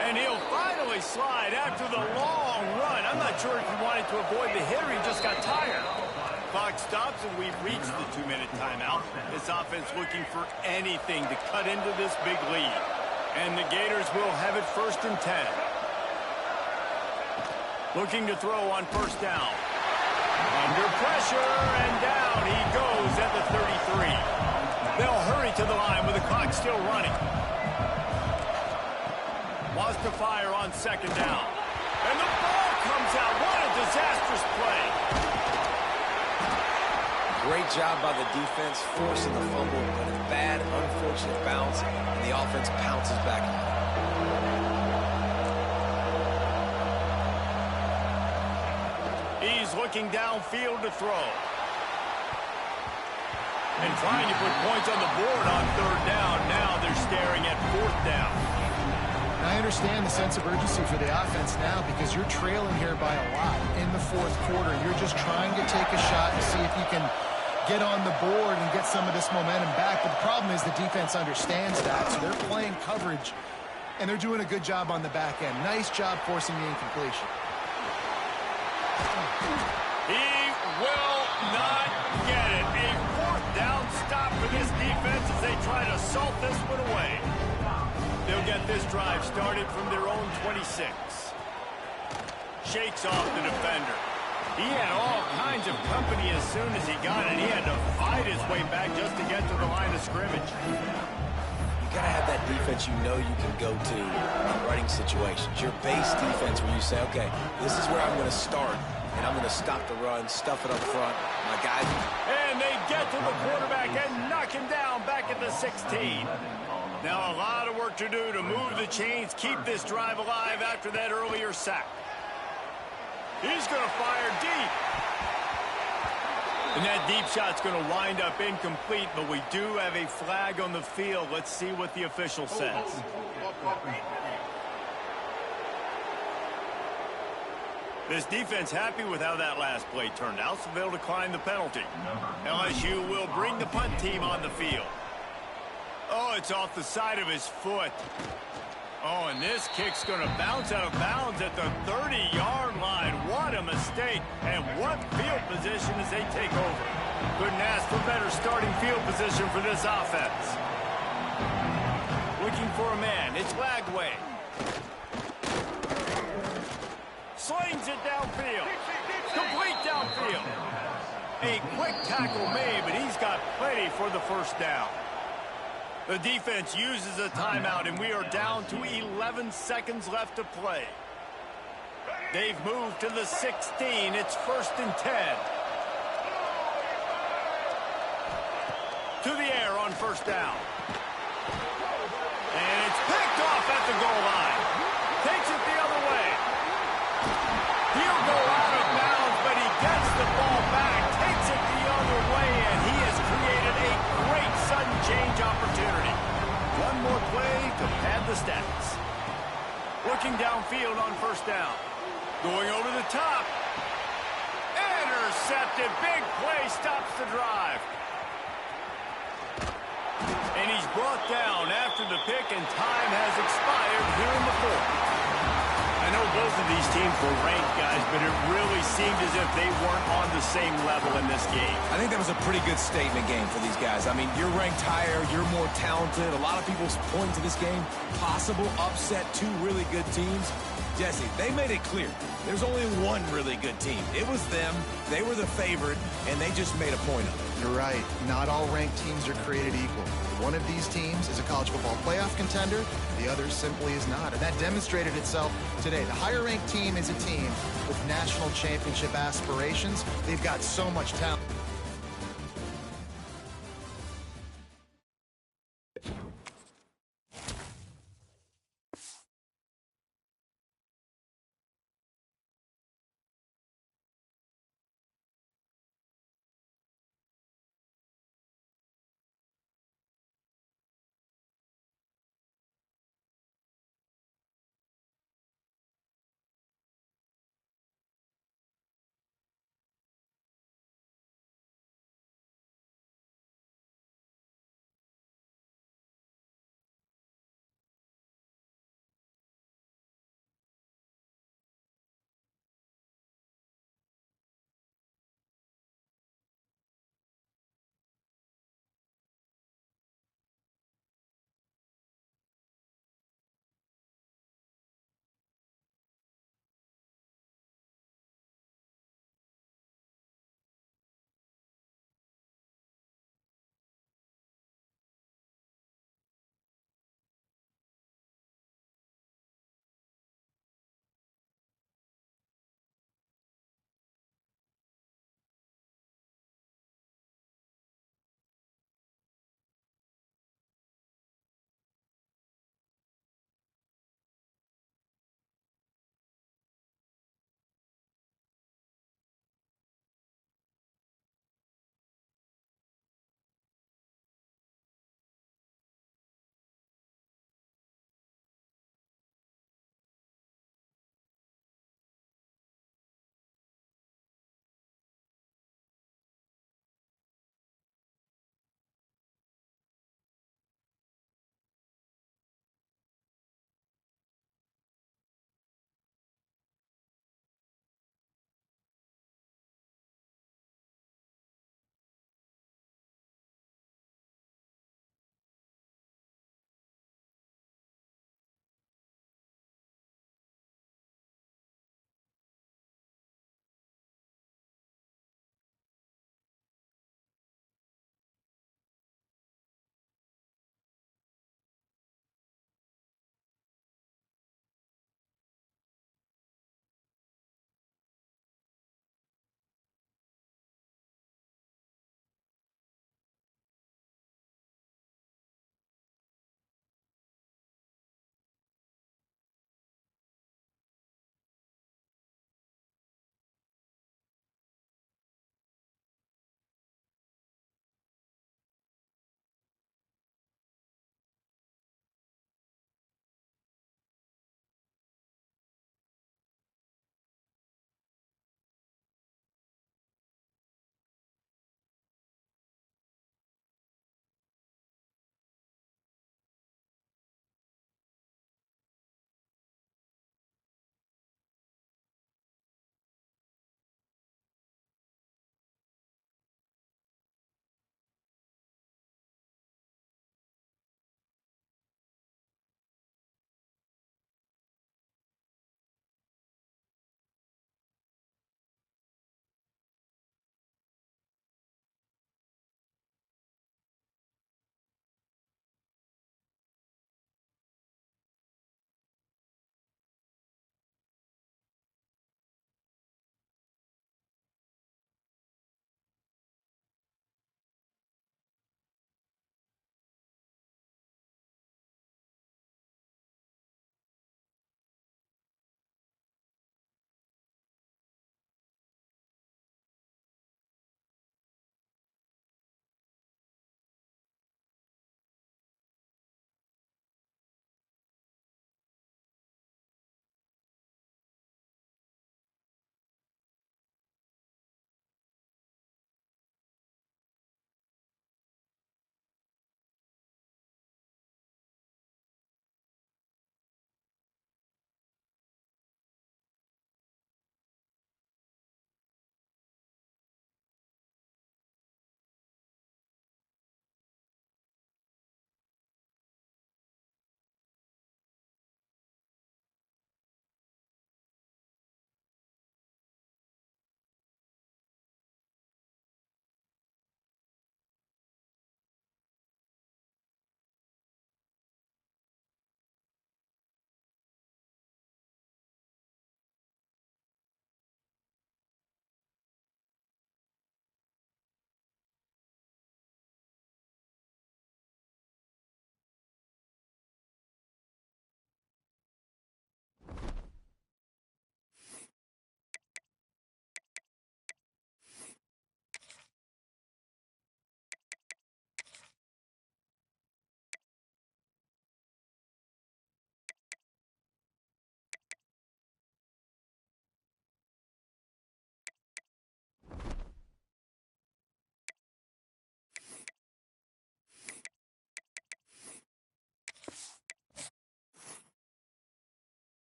And he'll finally slide after the long run. I'm not sure if he wanted to avoid the hit or he just got tired. Clock stops and we've reached the 2-minute timeout. This offense looking for anything to cut into this big lead. And the Gators will have it first and 10. Looking to throw on first down. Under pressure, and down he goes at the 33. They'll hurry to the line with the clock still running. Wants to fire on second down. And the ball comes out. What a disastrous play. Great job by the defense, forcing the fumble, but a bad, unfortunate bounce, and the offense pounces back. He's looking downfield to throw. And trying to put points on the board on third down. Now they're staring at fourth down. I understand the sense of urgency for the offense now because you're trailing here by a lot in the fourth quarter. You're just trying to take a shot and see if you can get on the board and get some of this momentum back. But the problem is the defense understands that, so they're playing coverage, and they're doing a good job on the back end. Nice job forcing the incompletion. He will not get it. A fourth down stop for this defense as they try to salt this one away. They'll get this drive started from their own 26. Shakes off the defender. He had all kinds of company as soon as he got it. He had to fight his way back just to get to the line of scrimmage. You got to have that defense you know you can go to in running situations. Your base defense where you say, okay, this is where I'm going to start, and I'm going to stop the run, stuff it up front. My guys. And they get to the quarterback and knock him down back at the 16. Now a lot of work to do to move the chains, keep this drive alive after that earlier sack. He's going to fire deep. And that deep shot's going to wind up incomplete, but we do have a flag on the field. Let's see what the official says. This defense happy with how that last play turned out, so they'll decline the penalty. LSU will bring the punt team on the field. Oh, it's off the side of his foot. Oh, and this kick's going to bounce out of bounds at the 30-yard line. What a mistake, and what field position as they take over. Couldn't ask for better starting field position for this offense. Looking for a man. It's Lagway. Slings it downfield. Complete downfield. A quick tackle made, but he's got plenty for the first down. The defense uses a timeout, and we are down to 11 seconds left to play. They've moved to the 16. It's 1st and 10. To the air on 1st down. And it's picked off at the goal line. Takes it the other way. He'll go out of bounds, but he gets the ball back, takes it the other way, and he has created a great sudden change opportunity. One more play to pad the stats. Looking downfield on 1st down. Going over the top. Intercepted. Big play stops the drive. And he's brought down after the pick, and time has expired here in the 4th. I know both of these teams were ranked, guys, but it really seemed as if they weren't on the same level in this game. I think that was a pretty good statement game for these guys. I mean, you're ranked higher, you're more talented. A lot of people point to this game, possible upset, 2 really good teams. Jesse, they made it clear. There's only one really good team. It was them. They were the favorite, and they just made a point of it. You're right. Not all ranked teams are created equal. One of these teams is a college football playoff contender. The other simply is not. And that demonstrated itself today. The higher ranked team is a team with national championship aspirations. They've got so much talent.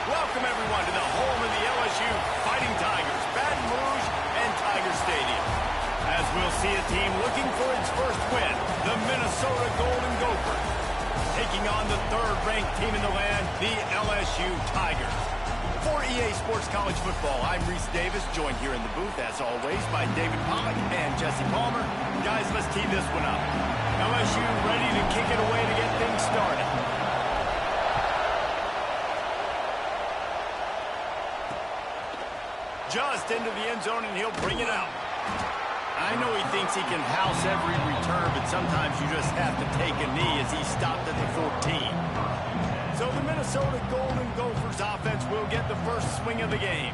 Welcome, everyone, to the home of the LSU Fighting Tigers, Baton Rouge and Tiger Stadium. As we'll see a team looking for its first win, the Minnesota Golden Gophers, taking on the third-ranked team in the land, the LSU Tigers. For EA Sports College Football, I'm Reese Davis, joined here in the booth, as always, by David Pollack and Jesse Palmer. Guys, let's tee this one up. LSU ready to kick it away to get things started. Just into the end zone, and he'll bring it out. I know he thinks he can house every return, but sometimes you just have to take a knee as he stopped at the 14. So the Minnesota Golden Gophers offense will get the first swing of the game.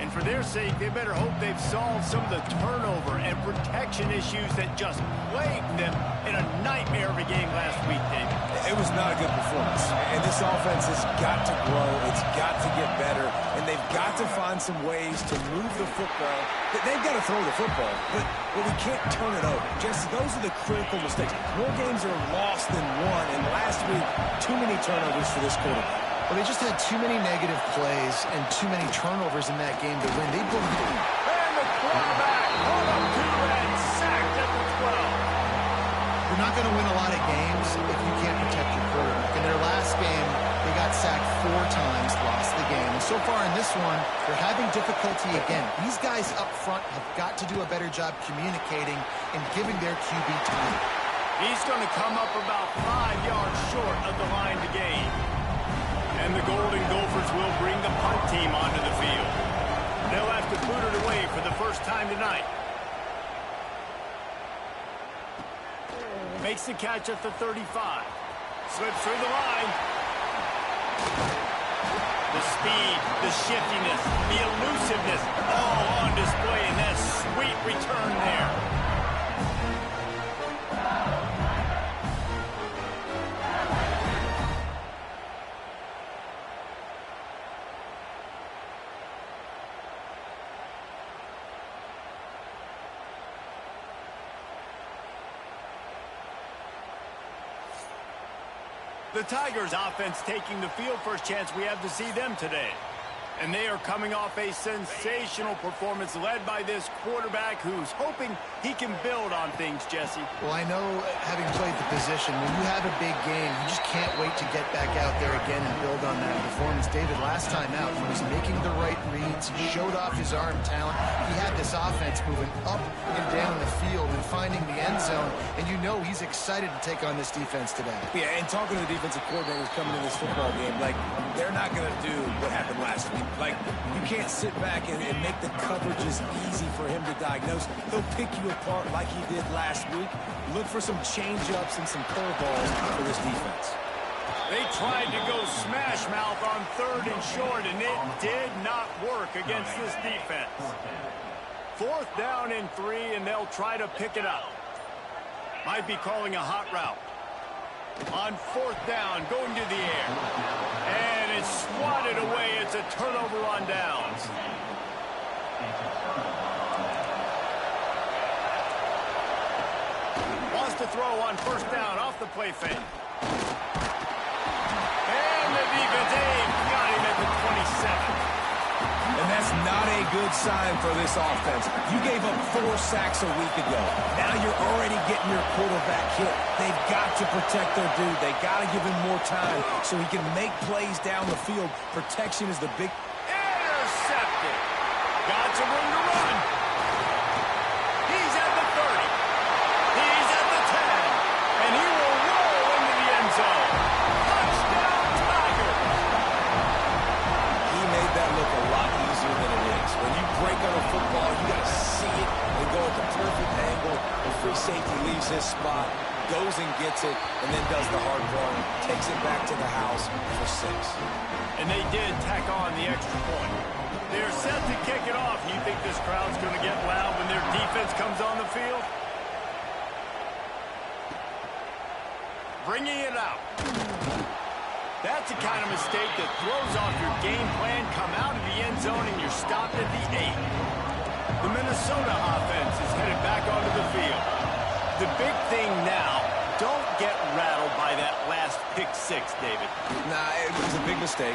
And for their sake, they better hope they've solved some of the turnover and protection issues that just plagued them in a nightmare of a game last week, David. It was not a good performance. And this offense has got to grow. It's got to get better. And they've got to find some ways to move the football. They've got to throw the football, but we can't turn it over. Just those are the critical mistakes. More games are lost than won. And last week, too many turnovers for this quarterback. Well, they just had too many negative plays and too many turnovers in that game to win. They believe. And the quarterback pulled up two and sacked at the 12. You're not going to win a lot of games if you can't protect your quarterback. In their last game, they got sacked 4 times, lost the game. And so far in this one, they're having difficulty again. These guys up front have got to do a better job communicating and giving their QB time. He's going to come up about 5 yards short of the line to gain. And the Golden Gophers will bring the punt team onto the field. They'll have to boot it away for the first time tonight. Makes the catch at the 35. Slips through the line. The speed, the shiftiness, the elusiveness, all on display in that sweet return there. The Tigers offense taking the field, first chance we have to see them today. And they are coming off a sensational performance led by this quarterback who's hoping he can build on things, Jesse. Well, I know, having played the position, when you have a big game, you just can't wait to get back out there again and build on that performance. David, last time out, he was making the right reads. He showed off his arm talent. He had this offense moving up and down the field and finding the end zone. And you know he's excited to take on this defense today. Yeah, and talking to the defensive coordinators coming in this football game, like, they're not going to do what happened last week. Like, you can't sit back and make the coverages easy for him to diagnose. He'll pick you apart like he did last week. Look for some change-ups and some curveballs for this defense. They tried to go smash mouth on 3rd and short, and it did not work against this defense. 4th down and 3, and they'll try to pick it up. Might be calling a hot route. On 4th down, going to the air. And it's swatted away. It's a turnover on downs. Wants to throw on 1st down off the play fake. And the defense got him at the 27. And that's not a good sign for this offense. You gave up 4 sacks a week ago. Now you're already getting your quarterback hit. They've got to protect their dude. They got to give him more time so he can make plays down the field. Protection is the big... Intercepted. Got some room to run. He's at the 30. He's at the 10. And he will roll into the end zone. Touchdown, Tigers. He made that look a lot easier than it is. When you break on a football, you got to see it and go at the perfect angle. The free safety leaves his spot, goes and gets it, and then does the hard part, takes it back to the house for 6. And they did tack on the extra point. They're set to kick it off. You think this crowd's going to get loud when their defense comes on the field? Bringing it out. That's the kind of mistake that throws off your game plan. Come out of the end zone and you're stopped at the 8. The Minnesota offense is headed back onto the field. The big thing now, don't get rattled by that last pick 6, David. Nah, it was a big mistake.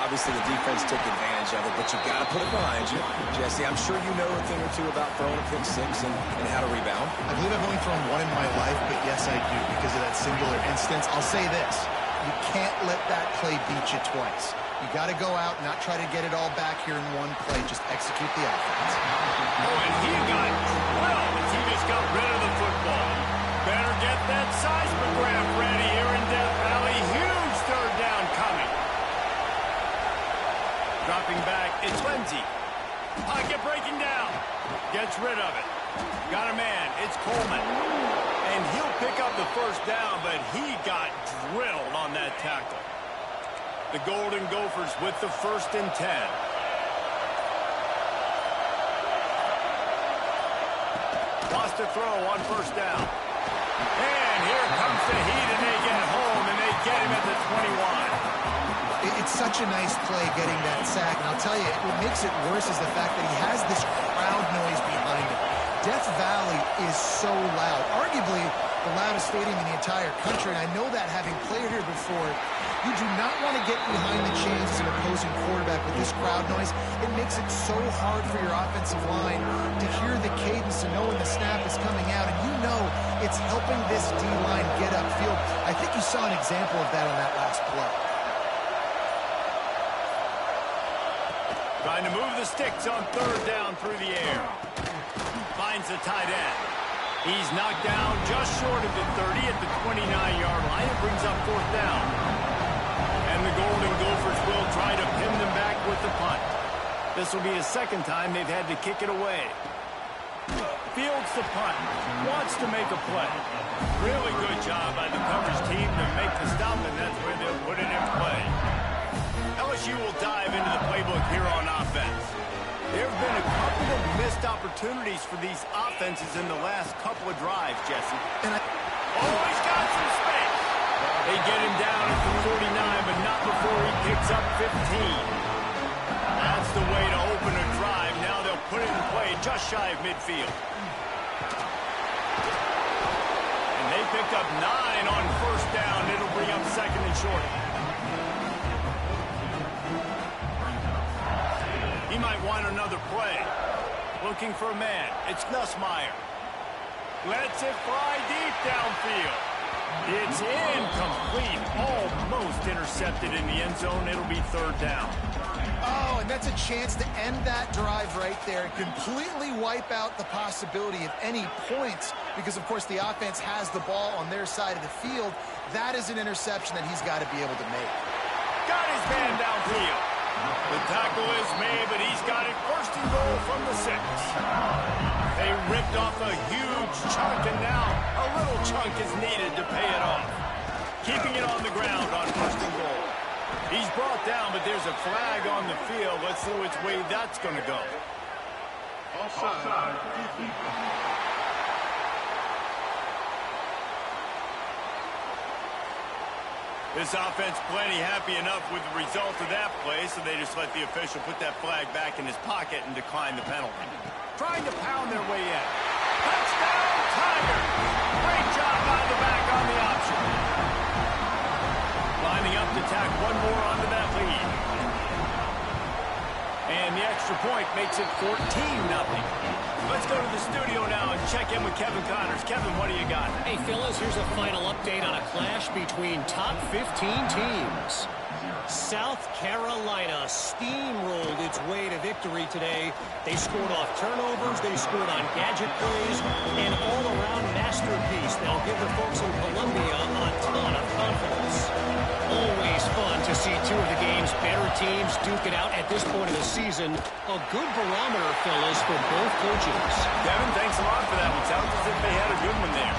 Obviously, the defense took advantage of it, but you got to put it behind you. Jesse, I'm sure you know a thing or two about throwing a pick 6 and how to rebound. I believe I've only thrown 1 in my life, but yes, I do because of that singular instance. I'll say this. You can't let that play beat you twice. You got to go out and not try to get it all back here in one play. Just execute the offense. Oh, and he got drilled as he just got rid of the football. Better get that seismograph ready here in Death Valley. Huge 3rd down coming. Dropping back, it's Lindsey. Pocket breaking down. Gets rid of it. Got a man, it's Coleman. And he'll pick up the 1st down, but he got drilled on that tackle. The Golden Gophers with the 1st and 10. Wants to throw on 1st down. And here comes the heat, and they get home, and they get him at the 21. It's such a nice play getting that sack, and I'll tell you, what makes it worse is the fact that he has this crowd noise behind him. Death Valley is so loud, arguably the loudest stadium in the entire country, and I know that having played here before. You do not want to get behind the chains as an opposing quarterback with this crowd noise. It makes it so hard for your offensive line to hear the cadence and know when the snap is coming out, and you know it's helping this D-line get upfield. I think you saw an example of that on that last play. Trying to move the sticks on 3rd down through the air. Finds the tight end. He's knocked down just short of the 30 at the 29-yard line. It brings up 4th down. And the Golden Gophers will try to pin them back with the punt. This will be the 2nd time they've had to kick it away. Fields the punt. Wants to make a play. Really good job by the coverage team to make the stop, and that's where they'll put it in play. LSU will dive into the playbook here on offense. There have been a couple of missed opportunities for these offenses in the last couple of drives, Jesse. He's got some space. They get him down at the 49, but not before he picks up 15. That's the way to open a drive. Now they'll put it in play just shy of midfield. And they picked up 9 on 1st down. It'll bring up 2nd and short. He might want another play. Looking for a man. It's Nussmeier. Lets it fly deep downfield. It's incomplete. Almost intercepted in the end zone. It'll be 3rd down. Oh, and that's a chance to end that drive right there and completely wipe out the possibility of any points because, of course, the offense has the ball on their side of the field. That is an interception that he's got to be able to make. Got his man downfield. The tackle is made, but he's got it first and goal from the 6. They ripped off a huge chunk, and now a little chunk is needed to pay it off. Keeping it on the ground on first and goal. He's brought down, but there's a flag on the field. Let's see which way that's going to go. Offside. This offense plenty happy enough with the result of that play, so they just let the official put that flag back in his pocket and decline the penalty. Trying to pound their way in. Touchdown, Tiger! Great job by the back on the option. Lining up to tack one more onto that lead. And the extra point makes it 14-0. Let's go to the studio now and check in with Kevin Connors. Kevin, what do you got? Hey, fellas, here's a final update on a clash between top 15 teams. South Carolina steamrolled its way to victory today. They scored off turnovers, they scored on gadget plays, an all-around masterpiece that'll give the folks in Columbia a ton of confidence. Always fun to see two of the game's better teams duke it out at this point of the season. A good barometer, fellas, for both coaches. Kevin, thanks a lot for that one. Sounds as if they had a good one there.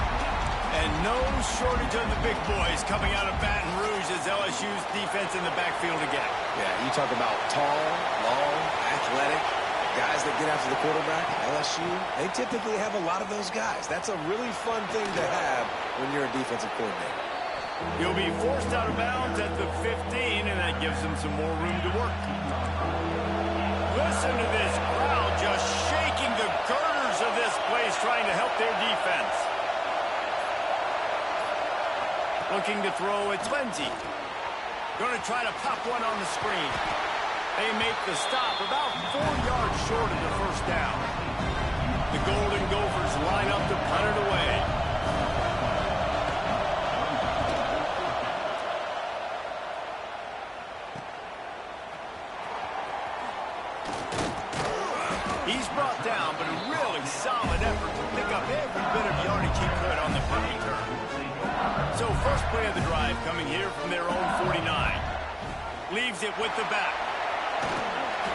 And no shortage of the big boys coming out of Baton Rouge as LSU's defense in the backfield again. Yeah, you talk about tall, long, athletic, guys that get after the quarterback. LSU, they typically have a lot of those guys. That's a really fun thing to have when you're a defensive coordinator. He'll be forced out of bounds at the 15, and that gives him some more room to work. Listen to this crowd just shaking the girders of this place, trying to help their defense. Looking to throw, it's Lindsey. Going to try to pop one on the screen. They make the stop about 4 yards short of the first down. The Golden Gophers line up to punt it away. He's brought down, but a really solid effort to pick up every bit of yardage he could on the punt return. So first play of the drive coming here from their own 49. Leaves it with the back.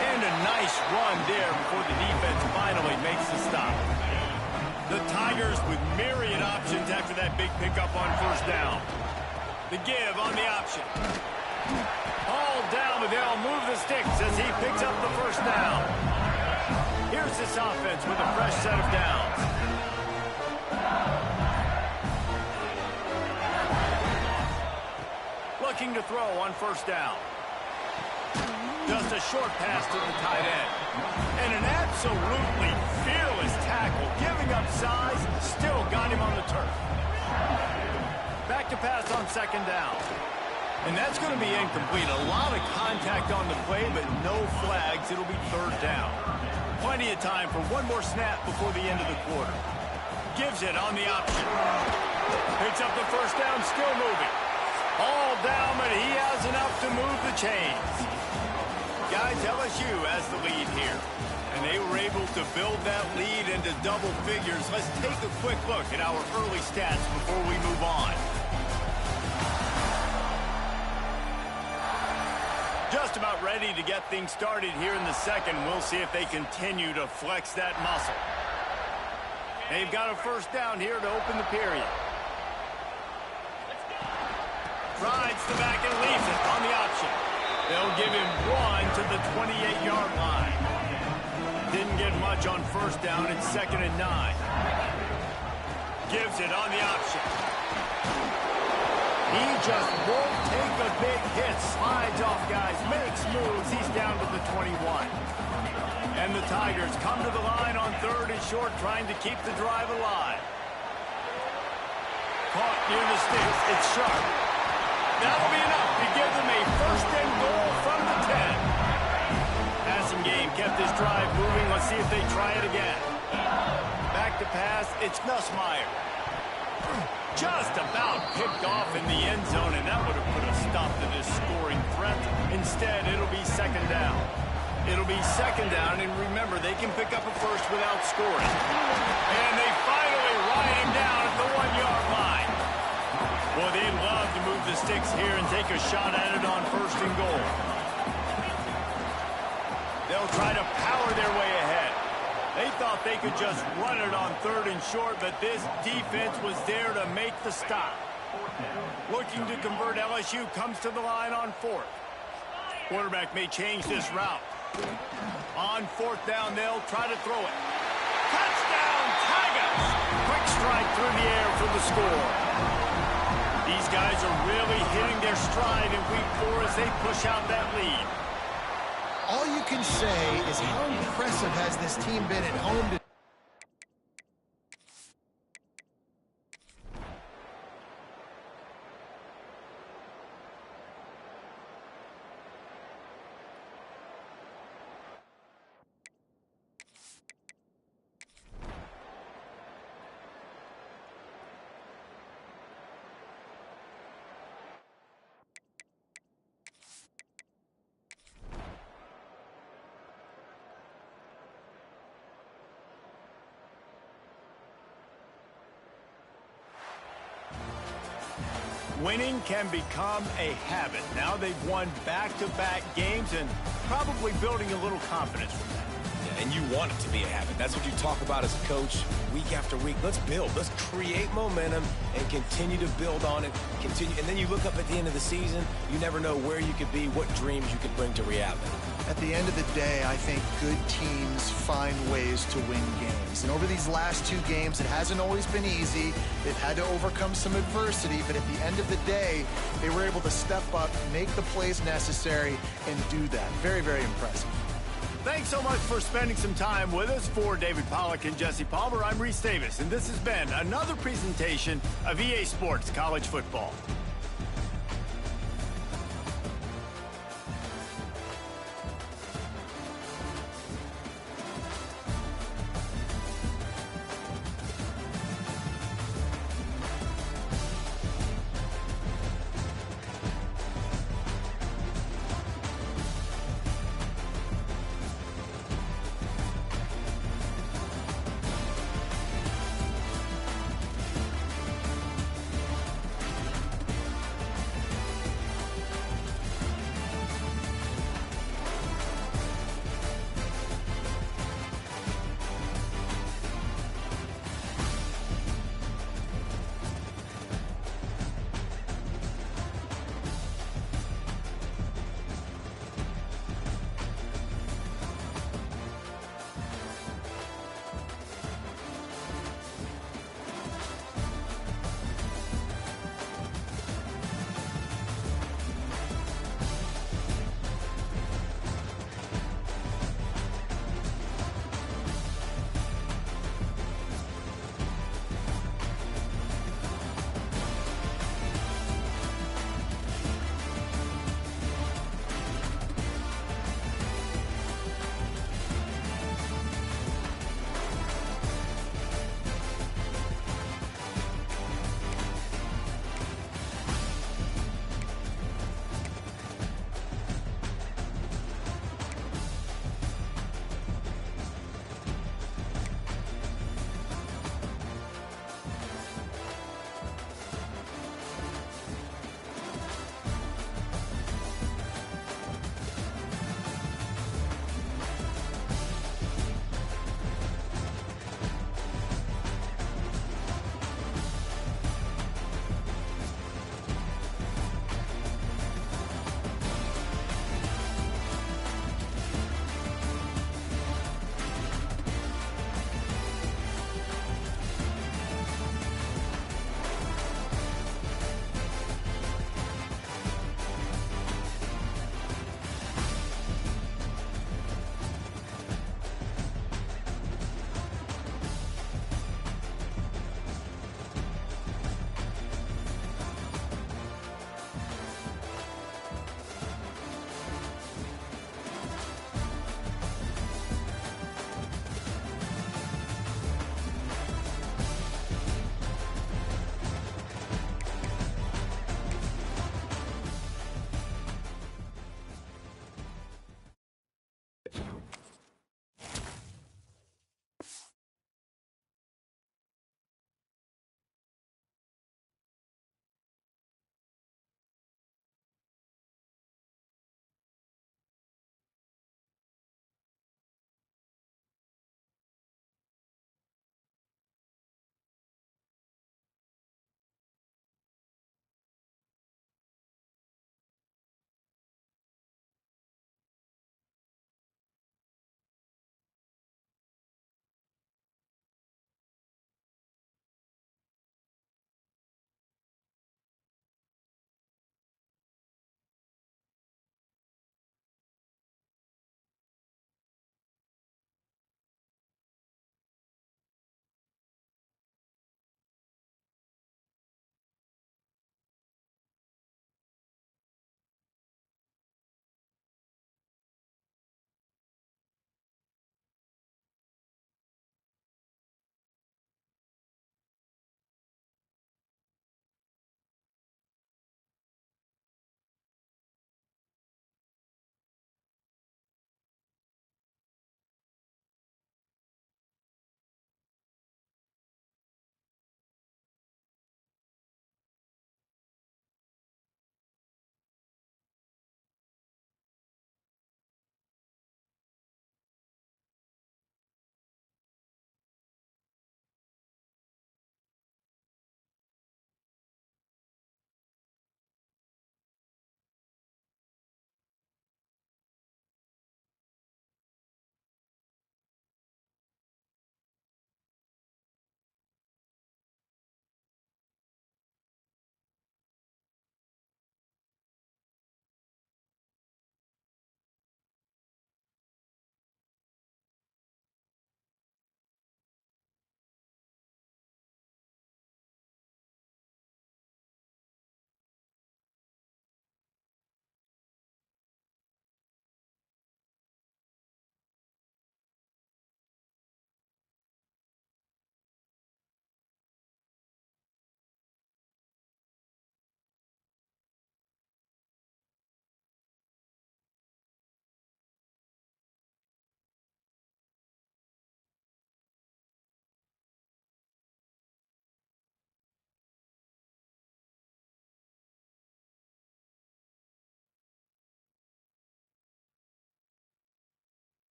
And a nice run there before the defense finally makes the stop. The Tigers with myriad options after that big pickup on first down. The give on the option. All down, but they'll move the sticks as he picks up the first down. Here's this offense with a fresh set of downs. Looking to throw on first down. Just a short pass to the tight end. And an absolutely fearless tackle, giving up size, still got him on the turf. Back to pass on second down. And that's going to be incomplete. A lot of contact on the play, but no flags. It'll be third down. Plenty of time for one more snap before the end of the quarter. Gives it on the option. Picks up the first down, still moving. All down, but he has enough to move the chains. Guys, LSU has the lead here. And they were able to build that lead into double figures. Let's take a quick look at our early stats before we move on. Just about ready to get things started here in the second. We'll see if they continue to flex that muscle. They've got a first down here to open the period. Rides the back and leaves it on the option. They'll give him one to the 28-yard line. Didn't get much on first down. It's 2nd and 9. Gives it on the option. He just won't take a big hit. Slides off guys, makes moves. He's down to the 21. And the Tigers come to the line on third and short, trying to keep the drive alive. Caught near the sticks. It's sharp. That'll be enough to give them a first and goal from the 10. Passing game kept this drive moving. Let's see if they try it again. Back to pass. It's Nussmeier. Just about picked off in the end zone, and that would have put a stop to this scoring threat. Instead, it'll be second down. It'll be second down, and remember, they can pick up a first without scoring. And they finally ride him down at the 1-yard line. Well, they'd love to move the sticks here and take a shot at it on first and goal. try to power their way ahead. They thought they could just run it on 3rd and short, but this defense was there to make the stop. Looking to convert, LSU comes to the line on 4th. Quarterback may change this route. On 4th down, they'll try to throw it. Touchdown, Tigers! Quick strike through the air for the score. These guys are really hitting their stride in week 4 as they push out that lead. All you can say is how impressive has this team been at home today. Winning can become a habit. Now they've won back-to-back games and probably building a little confidence from that. Yeah, and you want it to be a habit. That's what you talk about as a coach week after week. Let's build. Let's create momentum and continue to build on it. Continue, and then you look up at the end of the season, you never know where you could be, what dreams you could bring to reality. At the end of the day, I think good teams find ways to win games. And over these last 2 games, it hasn't always been easy. They've had to overcome some adversity, but at the end of the day, they were able to step up, make the plays necessary, and do that. Very, very impressive. Thanks so much for spending some time with us. For David Pollack and Jesse Palmer, I'm Reese Davis, and this has been another presentation of EA Sports College Football.